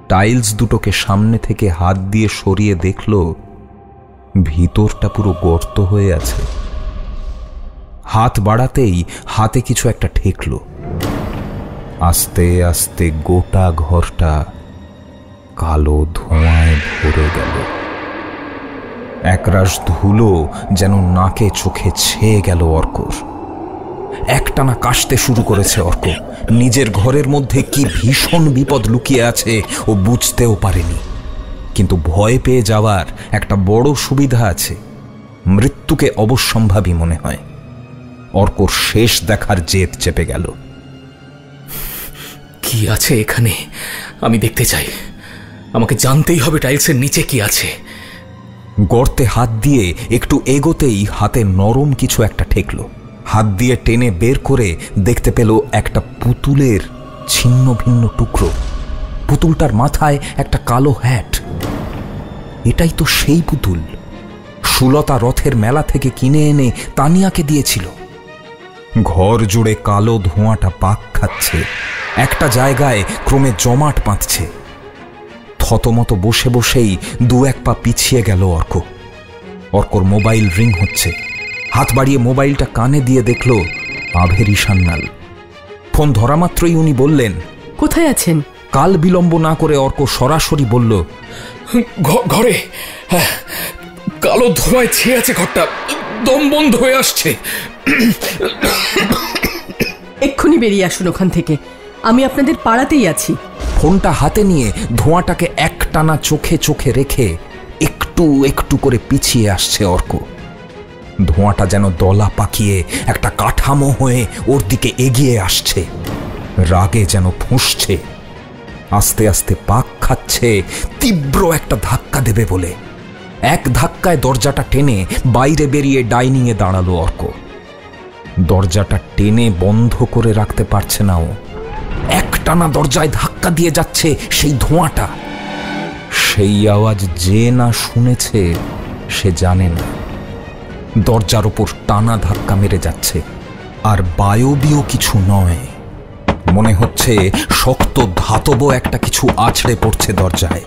টাইলস দুটোকে সামনে থেকে হাত দিয়ে সরিয়ে দেখল ভিতরটা পুরো গর্ত হয়ে আছে। হাত বাড়াতেই হাতে কিছু একটা ঠেকল। আস্তে আস্তে গোটা ঘরটা কালো ধোঁয়ায় ভরে গেল। একরাশ ধুলো যেন নাকে চোখে ছেয়ে গেল অর্কর। একটানা কাশতে শুরু করেছে অর্ক। নিজের ঘরের মধ্যে কি ভীষণ বিপদ লুকিয়ে আছে ও বুঝতেও পারেনি। কিন্তু ভয় পেয়ে যাওয়ার একটা বড় সুবিধা আছে, মৃত্যুকে অবশ্যম্ভাবী মনে হয়। অর্কর শেষ দেখার জেদ চেপে গেল। কি আছে এখানে আমি দেখতে চাই, আমাকে জানতেই হবে টাইলসের নিচে কি আছে। গর্তে হাত দিয়ে একটু এগোতেই হাতে নরম কিছু একটা ঠেকল। হাত দিয়ে টেনে বের করে দেখতে পেল একটা পুতুলের ছিন্ন ভিন্ন টুকরো। পুতুলটার মাথায় একটা কালো হ্যাট। এটাই তো সেই পুতুল সুলতা রথের মেলা থেকে কিনে এনে তানিয়াকে দিয়েছিল। ঘর জুড়ে কালো ধোঁয়াটা পাক খাচ্ছে, একটা জায়গায় ক্রমে জমাট বাঁধছে। থতমত বসে বসেই দু এক পা পিছিয়ে গেল অর্ক। অর্কর মোবাইল রিং হচ্ছে। হাত বাড়িয়ে মোবাইলটা কানে দিয়ে দেখল আভেরি সান্যাল। ফোন ধরা মাত্রই উনি বললেন, কোথায় আছেন? কাল বিলম্ব না করে অর্ক সরাসরি বলল, ঘরে। হ্যাঁ, কালো ধোঁয়ায় ছেয়ে আছে ঘরটা, দম বন্ধ হয়ে আসছে। এক্ষুনি বেরিয়ে আসুন ওখান থেকে, আমি আপনাদের পাড়াতেই আছি। ফোনটা হাতে নিয়ে ধোঁয়াটাকে একটানা চোখে চোখে রেখে একটু একটু করে পিছিয়ে আসছে অর্ক। ধোঁয়াটা যেন দলা পাকিয়ে একটা কাঠামো হয়ে ওর দিকে এগিয়ে আসছে, রাগে যেন ফুঁসছে, আস্তে আস্তে পাক খাচ্ছে তীব্র একটা ধাক্কা দেবে বলে। এক ধাক্কায় দরজাটা টেনে বাইরে বেরিয়ে ডাইনিংয়ে দাঁড়ালো অর্ক। দরজাটা টেনে বন্ধ করে রাখতে পারছে না ও। একটানা দরজায় ধাক্কা দিয়ে যাচ্ছে সেই ধোঁয়াটা। সেই আওয়াজ যে না শুনেছে সে জানে না। দরজার ওপর টানা ধাক্কা মেরে যাচ্ছে, আর বায়বীয় কিছু নয়, মনে হচ্ছে শক্ত ধাতব একটা কিছু আছড়ে পড়ছে দরজায়।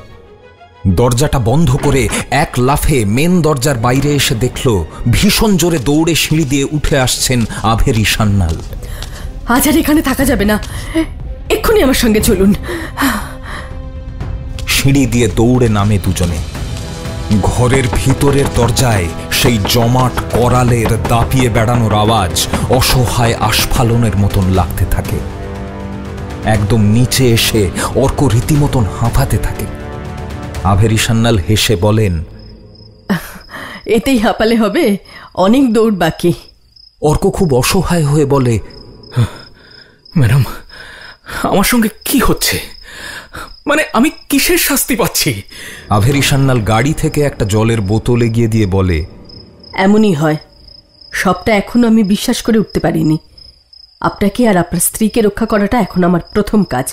দরজাটা বন্ধ করে এক লাফে মেন দরজার বাইরে এসে দেখল ভীষণ জোরে দৌড়ে সিঁড়ি দিয়ে উঠে আসছেন আভেরি সান্যাল। আজ আর এখানে থাকা যাবে না, এক্ষুনি আমার সঙ্গে চলুন। সিঁড়ি দিয়ে দৌড়ে নামে দুজনে। ঘরের ভিতরের দরজায় সেই জমাট করালের দাপিয়ে বেড়ানোর আওয়াজ অসহায় আস্ফালনের মতন লাগতে থাকে। একদম নিচে এসে অর্ক রীতিমতন হাঁপাতে থাকে। আভেরি সান্যাল হেসে বলেন, এতেই হাঁপালে হবে, অনেক দৌড় বাকি। অর্ক খুব অসহায় হয়ে বলে, ম্যাডাম, আমার সঙ্গে কি হচ্ছে? মানে আমি কিসের শাস্তি পাচ্ছি? আভেরি সান্যাল গাড়ি থেকে একটা জলের বোতল এগিয়ে দিয়ে বলে, এমনই হয়, সবটা এখনো আমি বিশ্বাস করে উঠতে পারিনি। আপনাকে আর আপনার স্ত্রীকে রক্ষা করাটা এখন আমার প্রথম কাজ।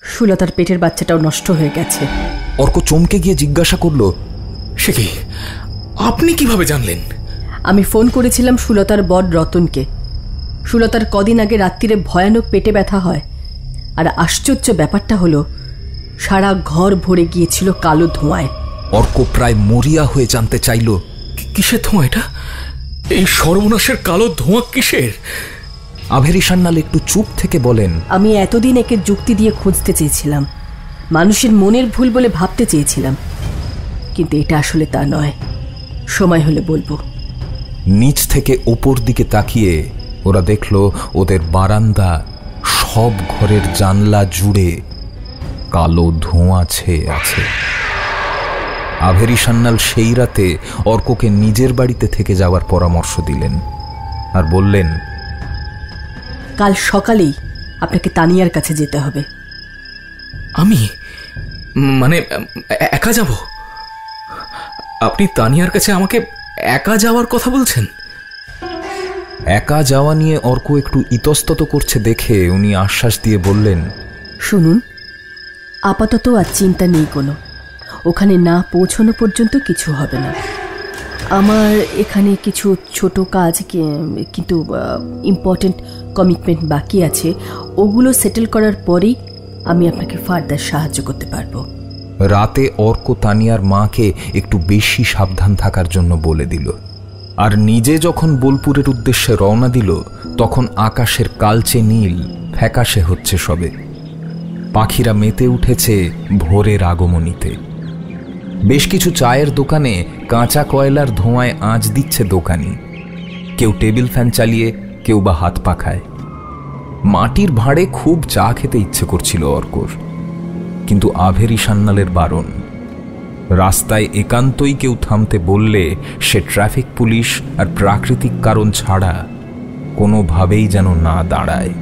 সুলতার পেটের বাচ্চাটাও নষ্ট হয়ে গেছে। অর্ক চমকে গিয়ে জিজ্ঞাসা করল, সে কি, আপনি কিভাবে জানলেন? আমি ফোন করেছিলাম সুলতার বর রতনকে। সুলতার কদিন আগে রাত্রিরে ভয়ানক পেটে ব্যথা হয়, আর আশ্চর্য ব্যাপারটা হলো সারা ঘর ভরে গিয়েছিল কালো ধোঁয়ায়। অর্ক প্রায় মরিয়া হয়ে জানতে চাইল, কিসের ধোঁয়া এটা? এই সর্বনাশের কালো ধোঁয়া কিসের? আভেরি সান্যাল একটু চুপ থেকে বলেন, আমি এতদিন একে যুক্তি দিয়ে খুঁজতে চেয়েছিলাম, মানুষের মনের ভুল বলে ভাবতে চেয়েছিলাম, কিন্তু এটা আসলে তা নয়। সময় হলে বলবো। নিচ থেকে ওপর দিকে তাকিয়ে ওরা দেখল ওদের বারান্দা সব ঘরের জানলা জুড়ে কালো ধোঁয়া ছেয়ে আছে। আভেরি সান্যাল সেই রাতে অর্ককে নিজের বাড়িতে থেকে যাওয়ার পরামর্শ দিলেন আর বললেন, কাল সকালেই আপনাকে তানিয়ার কাছে যেতে হবে। আমি মানে একা যাব? আপনি তানিয়ার কাছে আমাকে একা যাওয়ার কথা বলছেন? একা যাওয়া নিয়ে অর্ক একটু ইতস্তত করছে দেখে উনি আশ্বাস দিয়ে বললেন, শুনুন, আপাতত আর চিন্তা নেই কোনো। ওখানে না পৌঁছানো পর্যন্ত কিছু হবে না। আমার এখানে কিছু ছোট কাজ কিন্তু ইম্পর্টেন্ট কমিটমেন্ট বাকি আছে, ওগুলো সেটেল করার পরেই আমি আপনাকে ফার্দার সাহায্য করতে পারবো। রাতে অর্ক তানিয়ার মাকে একটু বেশি সাবধান থাকার জন্য বলে দিল, আর নিজে যখন বোলপুরের উদ্দেশ্যে রওনা দিল তখন আকাশের কালচে নীল ফ্যাকাশে হচ্ছে সবে। পাখিরা মেতে উঠেছে ভোরের আগমনীতে। বেশ কিছু চায়ের দোকানে কাঁচা কয়লার ধোঁয়ায় আঁচ দিচ্ছে দোকানি, কেউ টেবিল ফ্যান চালিয়ে, কেউ বা হাত পাখায়। মাটির ভাঁড়ে খুব চা খেতে ইচ্ছে করছিল অর্কর, কিন্তু আভেরি সান্যালের বারণ। রাস্তায় একান্তই কেউ থামতে বললে সে ট্রাফিক পুলিশ আর প্রাকৃতিক কারণ ছাড়া কোনোভাবেই যেন না দাঁড়ায়।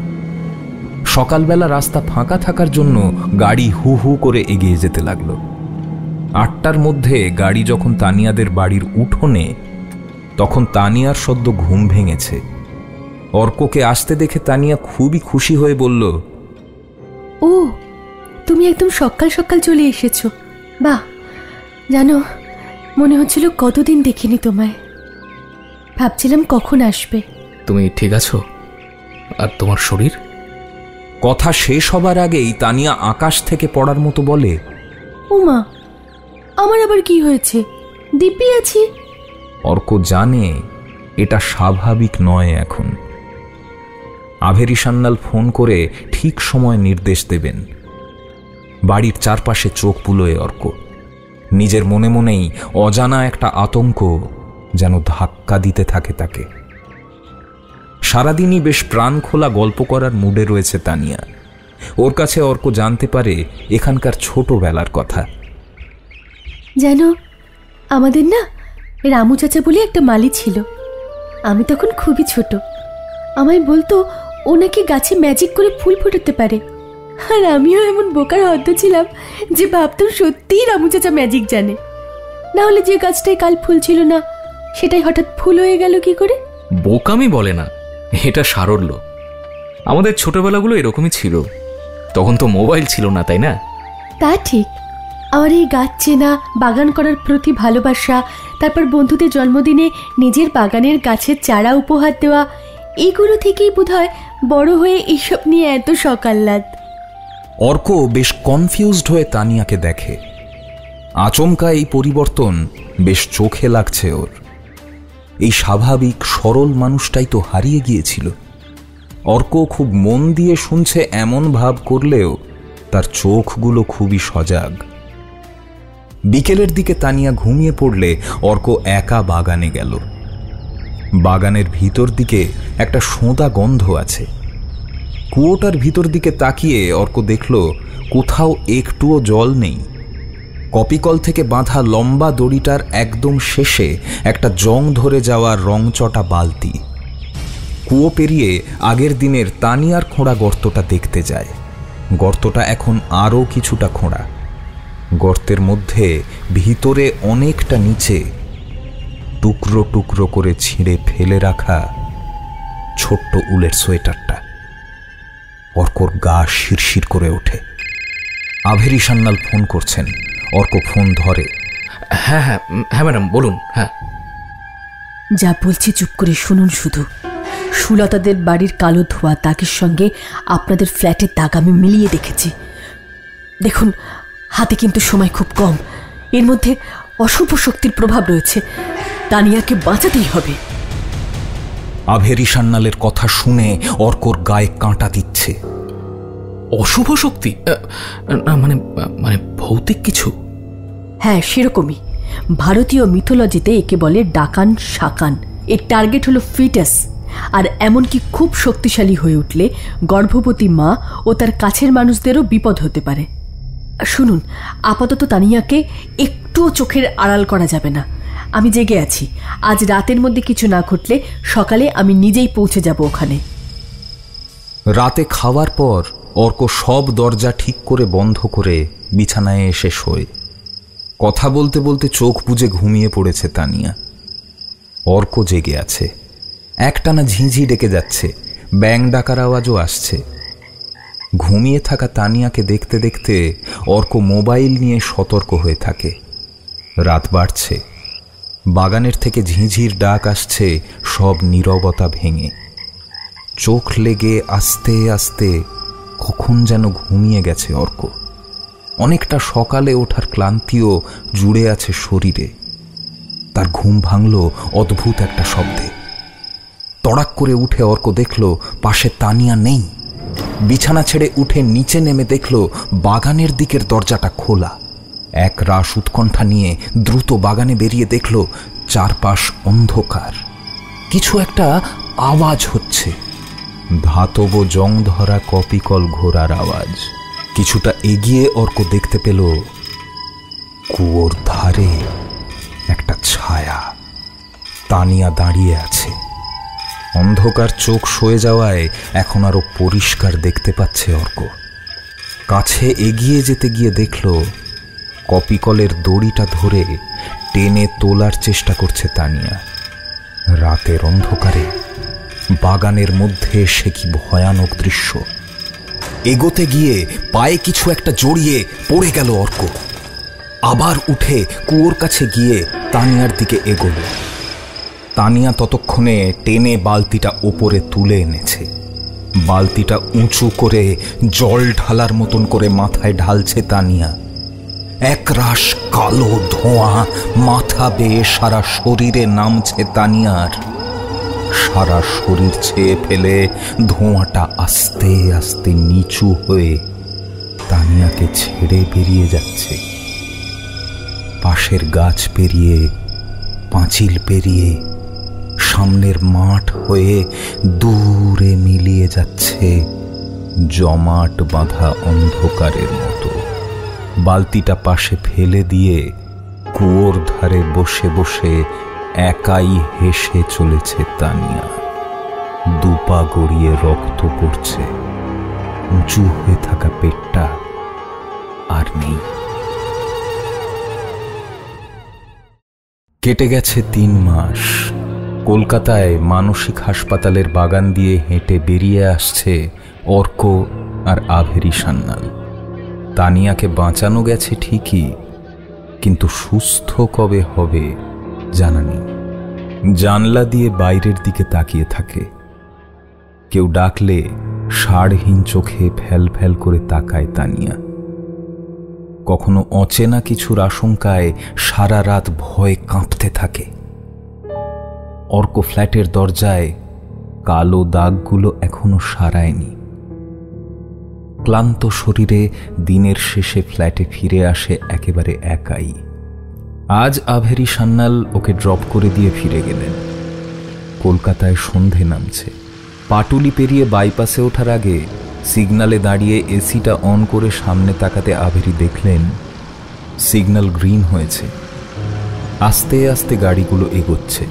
সকালবেলা রাস্তা ফাঁকা থাকার জন্য গাড়ি হু হু করে এগিয়ে যেতে লাগলো। 8টার মধ্যে গাড়ি যখন তানিয়াদের বাড়ির উঠোনে, তখন তানিয়ার সদ্য ঘুম ভেঙেছে। অর্ককে আসতে দেখে তানিয়া খুবই খুশি হয়ে বলল, ও, তুমি একদম সকাল সকাল চলে এসেছো। বাহ, জানো, মনে হচ্ছিল কতদিন দেখিনি তোমায়। ভাবছিলাম কখন আসবে। তুমি ঠিক আছো? আর তোমার শরীর? কথা শেষ হবার আগেই তানিয়া আকাশ থেকে পড়ার মতো বলে, উমা, আমার আবার কি হয়েছে? দিব্যি আছি। অর্ক জানে এটা স্বাভাবিক নয়। এখন আভেরি সান্যাল ফোন করে ঠিক সময় নির্দেশ দেবেন। বাড়ির চারপাশে চোখ বুলোয় অর্ক। নিজের মনে মনেই অজানা একটা আতঙ্ক যেন ধাক্কা দিতে থাকে তাকে। সারাদিনই বেশ প্রাণ খোলা গল্প করার মুডে রয়েছে তানিয়া। ওর কাছে অর্ক জানতে পারে এখানকার ছোটবেলার কথা। জানো, আমাদের না রামু চাচা বলে একটা মালি ছিল। আমি তখন খুবই ছোট। আমায় বলতো ও নাকি গাছে ম্যাজিক করে ফুল ফোটাতে পারে। আর আমিও এমন বোকার হদ্দ ছিলাম যে ভাবতাম সত্যিই রামু চাচা ম্যাজিক জানে। না হলে যে গাছটায় কাল ফুল ছিল না, সেটাই হঠাৎ ফুল হয়ে গেল কি করে? বোকামি বলে না, এটা সারল্য। আমাদের ছোটবেলাগুলো এরকমই ছিল। তখন তো মোবাইল ছিল না, তাই না? তা ঠিক। আমার এই গাছ চেনা, বাগান করার প্রতি ভালোবাসা, তারপর বন্ধুদের জন্মদিনে নিজের বাগানের গাছের চারা উপহার দেওয়া, এইগুলো থেকেই বোধহয় বড় হয়ে এইসব নিয়ে এত সকাল্লাদ। অর্ক বেশ কনফিউজড হয়ে তানিয়াকে দেখে। আচমকা এই পরিবর্তন বেশ চোখে লাগছে ওর। এই স্বাভাবিক সরল মানুষটাই তো হারিয়ে গিয়েছিল। অর্ক খুব মন দিয়ে শুনছে এমন ভাব করলেও তার চোখগুলো খুবই সজাগ। বিকেলের দিকে তানিয়া ঘুমিয়ে পড়লে অর্ক একা বাগানে গেল। বাগানের ভিতর দিকে একটা সোঁদা গন্ধ আছে। কুয়োটার ভিতর দিকে তাকিয়ে অর্ক দেখল কোথাও একটুও জল নেই। কপিকল থেকে বাঁধা লম্বা দড়িটার একদম শেষে একটা জং ধরে যাওয়া রংচটা বালতি। কুয়ো পেরিয়ে আগের দিনের তানিয়ার খোঁড়া গর্তটা দেখতে যায়। গর্তটা এখন আরও কিছুটা খোঁড়া। গর্তের মধ্যে ভিতরে অনেকটা নিচে টুকরো টুকরো করে ছিঁড়ে ফেলে রাখা ছোট্ট উলের সোয়েটারটা। অর্কর গা শিরশির করে ওঠে। আভেরি সান্যাল ফোন করছেন। অর্ক ফোন ধরে। হ্যাঁ হ্যাঁ হ্যাঁ ম্যাডাম, বলুন। হ্যাঁ, যা বলছি চুপ করে শুনুন শুধু। সুলতাদের বাড়ির কালো ধোয়া দাগের সঙ্গে আপনাদের ফ্ল্যাটের দাগ আমি মিলিয়ে দেখেছি। দেখুন, হাতে কিন্তু সময় খুব কম। এর মধ্যে অশুভ শক্তির প্রভাব রয়েছে। তানিয়াকে বাঁচাতেই হবে। আভেরি সান্যালের কথা শুনে অর্কর গায়ে কাঁটা দিচ্ছে। অশুভ শক্তি? মানে মানে ভৌতিক কিছু? হ্যাঁ, সেরকমই। ভারতীয় মিথোলজিতে একে বলে ডাকান শাকান। এর টার্গেট হলো ফিটাস। আর এমনকি খুব শক্তিশালী হয়ে উঠলে গর্ভবতী মা ও তার কাছের মানুষদেরও বিপদ হতে পারে। শুনুন, আপাতত তানিয়াকে একটুও চোখের আড়াল করা যাবে না। আমি জেগে আছি। আজ রাতের মধ্যে কিছু না ঘটলে সকালে আমি নিজেই পৌঁছে যাব ওখানে। রাতে খাওয়ার পর অর্ক সব দরজা ঠিক করে বন্ধ করে বিছানায় এসে শোয়। কথা বলতে বলতে চোখ বুজে ঘুমিয়ে পড়েছে তানিয়া। অর্ক জেগে আছে। একটানা ঝিঁঝি ডেকে যাচ্ছে, ব্যাঙ ডাকার আওয়াজও আসছে। ঘুমিয়ে থাকা তানিয়াকে দেখতে দেখতে অর্ক মোবাইল নিয়ে সতর্ক হয়ে থাকে। রাত বাড়ছে। বাগানের থেকে ঝিঁঝির ডাক আসছে সব নীরবতা ভেঙে। চোখ লেগে আস্তে আস্তে কখন যেন ঘুমিয়ে গেছে অর্ক। অনেকটা সকালে ওঠার ক্লান্তিও জুড়ে আছে শরীরে। তার ঘুম ভাঙল অদ্ভুত একটা শব্দে। তড়াক করে উঠে অর্ক দেখল পাশে তানিয়া নেই। বিছানা ছেড়ে উঠে নিচে নেমে দেখল বাগানের দিকের দরজাটা খোলা। এক রাশ উৎকণ্ঠা নিয়ে দ্রুত বাগানে বেরিয়ে দেখল চারপাশ অন্ধকার। কিছু একটা আওয়াজ হচ্ছে, ধাতব জং ধরা কপিকল ঘোরার আওয়াজ। কিছুটা এগিয়ে অর্ক দেখতে পেল কুয়োর ধারে একটা ছায়া। তানিয়া দাঁড়িয়ে আছে। অন্ধকার চোখ সয়ে যাওয়ায় এখন আরো পরিষ্কার দেখতে পাচ্ছে অর্ক। কাছে এগিয়ে যেতে গিয়ে দেখল কপিকলের দড়িটা ধরে টেনে তোলার চেষ্টা করছে তানিয়া। রাতের অন্ধকারে বাগানের মধ্যে সে কি ভয়ানক দৃশ্য! এগোতে গিয়ে পায়ে কিছু একটা জড়িয়ে পড়ে গেল অর্ক। আবার উঠে কুয়োর কাছে গিয়ে তানিয়ার দিকে এগোল। তানিয়া ততক্ষণে টেনে বালতিটা ওপরে তুলে এনেছে। বালতিটা উঁচু করে জল ঢালার মতন করে মাথায় ঢালছে তানিয়া। একরাশ কালো ধোঁয়া মাথা বেয়ে সারা শরীরে নামছে তানিয়ার। সারা শরীর ছেয়ে ফেলে ধোঁয়াটা আস্তে আস্তে নিচু হয়ে তানিয়াকে ছেড়ে বেরিয়ে যাচ্ছে। পাশের গাছ পেরিয়ে, পাঁচিল পেরিয়ে, সামনের মাঠ হয়ে দূরে মিলিয়ে যাচ্ছে জমাট বাঁধা অন্ধকারের মতো। বালতিটা পাশে ফেলে দিয়ে কুয়োর ধারে বসে বসে একাই হেসে চলেছে তানিয়া। দুপা গড়িয়ে রক্ত পড়ছে। উঁচু হয়ে থাকা পেটটা আর নেই। কেটে গেছে 3 মাস। কলকাতায় মানসিক হাসপাতালের বাগান দিয়ে হেঁটে বেরিয়ে আসছে অর্ক আর আভেরি সান্যাল। তানিয়াকে বাঁচানো গেছে ঠিকই, কিন্তু সুস্থ কবে হবে জানা নেই। জানলা দিয়ে বাইরের দিকে তাকিয়ে থাকে। কেউ ডাকলে ষাঁড়হীন চোখে ফ্যাল ফ্যাল করে তাকায় তানিয়া। কখনো অচেনা কিছুর আশঙ্কায় সারা রাত ভয়ে কাঁপতে থাকে। অর্ক ফ্ল্যাটের দরজায় কালো দাগগুলো এখনো সারায়নি। ক্লান্ত শরীরে দিনের শেষে ফ্ল্যাটে ফিরে আসে একেবারে একাই। আজ আভেরি সান্যাল ওকে ড্রপ করে দিয়ে ফিরে গেলেন। কলকাতায় সন্ধে নামছে। পাটুলি পেরিয়ে বাইপাসে ওঠার আগে সিগন্যালে দাঁড়িয়ে এসিটা অন করে সামনে তাকাতে আভেরি দেখলেন সিগন্যাল গ্রিন হয়েছে। আস্তে আস্তে গাড়িগুলো এগোচ্ছে।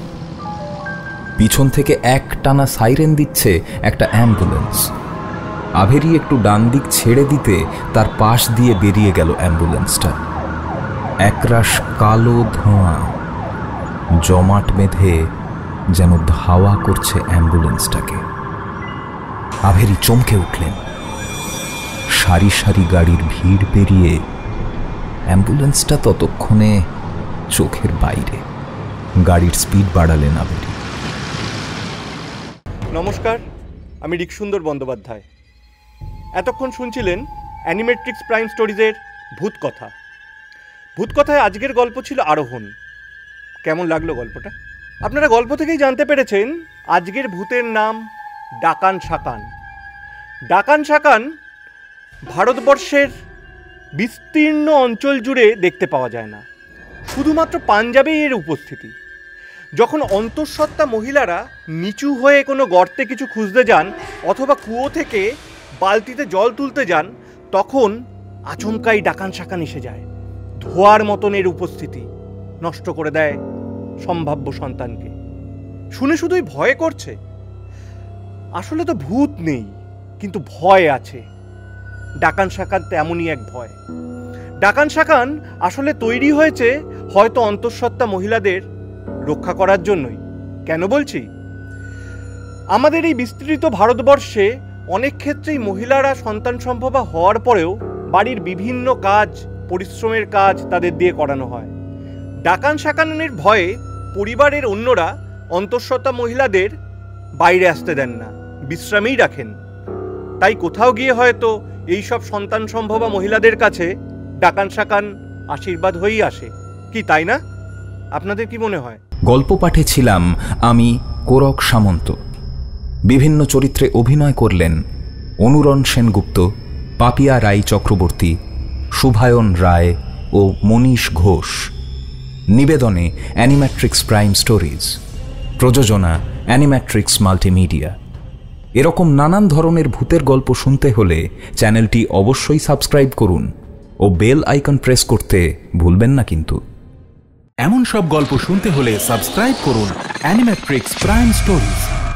পিছন থেকে এক টানা সাইরেন দিচ্ছে একটা অ্যাম্বুলেন্স। আভেরি একটু ডান দিক ছেড়ে দিতে তার পাশ দিয়ে বেরিয়ে গেল অ্যাম্বুলেন্সটা। একরাশ কালো ধোঁয়া জমাট বেঁধে যেন ধাওয়া করছে অ্যাম্বুলেন্সটাকে। আভেরি চমকে উঠলেন। সারি সারি গাড়ির ভিড় পেরিয়ে অ্যাম্বুলেন্সটা ততক্ষণে চোখের বাইরে। গাড়ির স্পিড বাড়ালেন আভেরি। নমস্কার, আমি রিকসুন্দর বন্দ্যোপাধ্যায়। এতক্ষণ শুনছিলেন অ্যানিমেট্রিক্স প্রাইম স্টোরিজের ভূত কথা। ভূত কথায় আজকের গল্প ছিল আরোহণ। কেমন লাগলো গল্পটা? আপনারা গল্প থেকেই জানতে পেরেছেন আজকের ভূতের নাম ডাকান শাকান। ডাকান শাকান ভারতবর্ষের বিস্তীর্ণ অঞ্চল জুড়ে দেখতে পাওয়া যায় না, শুধুমাত্র পাঞ্জাবেই এর উপস্থিতি। যখন অন্তঃসত্ত্বা মহিলারা নিচু হয়ে কোনো গর্তে কিছু খুঁজতে যান অথবা কুয়ো থেকে বালতিতে জল তুলতে যান, তখন আচমকাই ডাকান শাকান এসে যায়। ধোয়ার মতন এর উপস্থিতি নষ্ট করে দেয় সম্ভাব্য সন্তানকে। শুনে শুধুই ভয় করছে। আসলে তো ভূত নেই, কিন্তু ভয় আছে। ডাকান শাকান তেমনই এক ভয়। ডাকান শাকান আসলে তৈরি হয়েছে হয়তো অন্তঃসত্ত্বা মহিলাদের রক্ষা করার জন্যই। কেন বলছি? আমাদের এই বিস্তৃত ভারতবর্ষে অনেক ক্ষেত্রেই মহিলারা সন্তান সম্ভবা হওয়ার পরেও বাড়ির বিভিন্ন কাজ, পরিশ্রমের কাজ তাদের দিয়ে করানো হয়। ডাকান শাকানের ভয়ে পরিবারের অন্যরা অন্তঃসত্ত্বা মহিলাদের বাইরে আসতে দেন না, বিশ্রামেই রাখেন। তাই কোথাও গিয়ে হয়তো এই সব সন্তান সম্ভবা মহিলাদের কাছে ডাকান শাকান আশীর্বাদ হয়েই আসে। কি তাই না? আপনাদের কি মনে হয়? গল্প পাঠে ছিলাম আমি কোরক সামন্ত। বিভিন্ন চরিত্রে অভিনয় করলেন অনুরণ সেনগুপ্ত, পাপিয়া রাই চক্রবর্তী, শুভায়ন রায় ও মনীষ ঘোষ। নিবেদনে অ্যানিম্যাট্রিক্স প্রাইম স্টোরিজ, প্রযোজনা অ্যানিম্যাট্রিক্স মাল্টিমিডিয়া। এরকম নানান ধরনের ভূতের গল্প শুনতে হলে চ্যানেলটি অবশ্যই সাবস্ক্রাইব করুন ও বেল আইকন প্রেস করতে ভুলবেন না কিন্তু। এমন সব গল্প শুনতে হলে সাবস্ক্রাইব করুন অ্যানিমেট্রিক্স প্রাইম স্টোরিজ।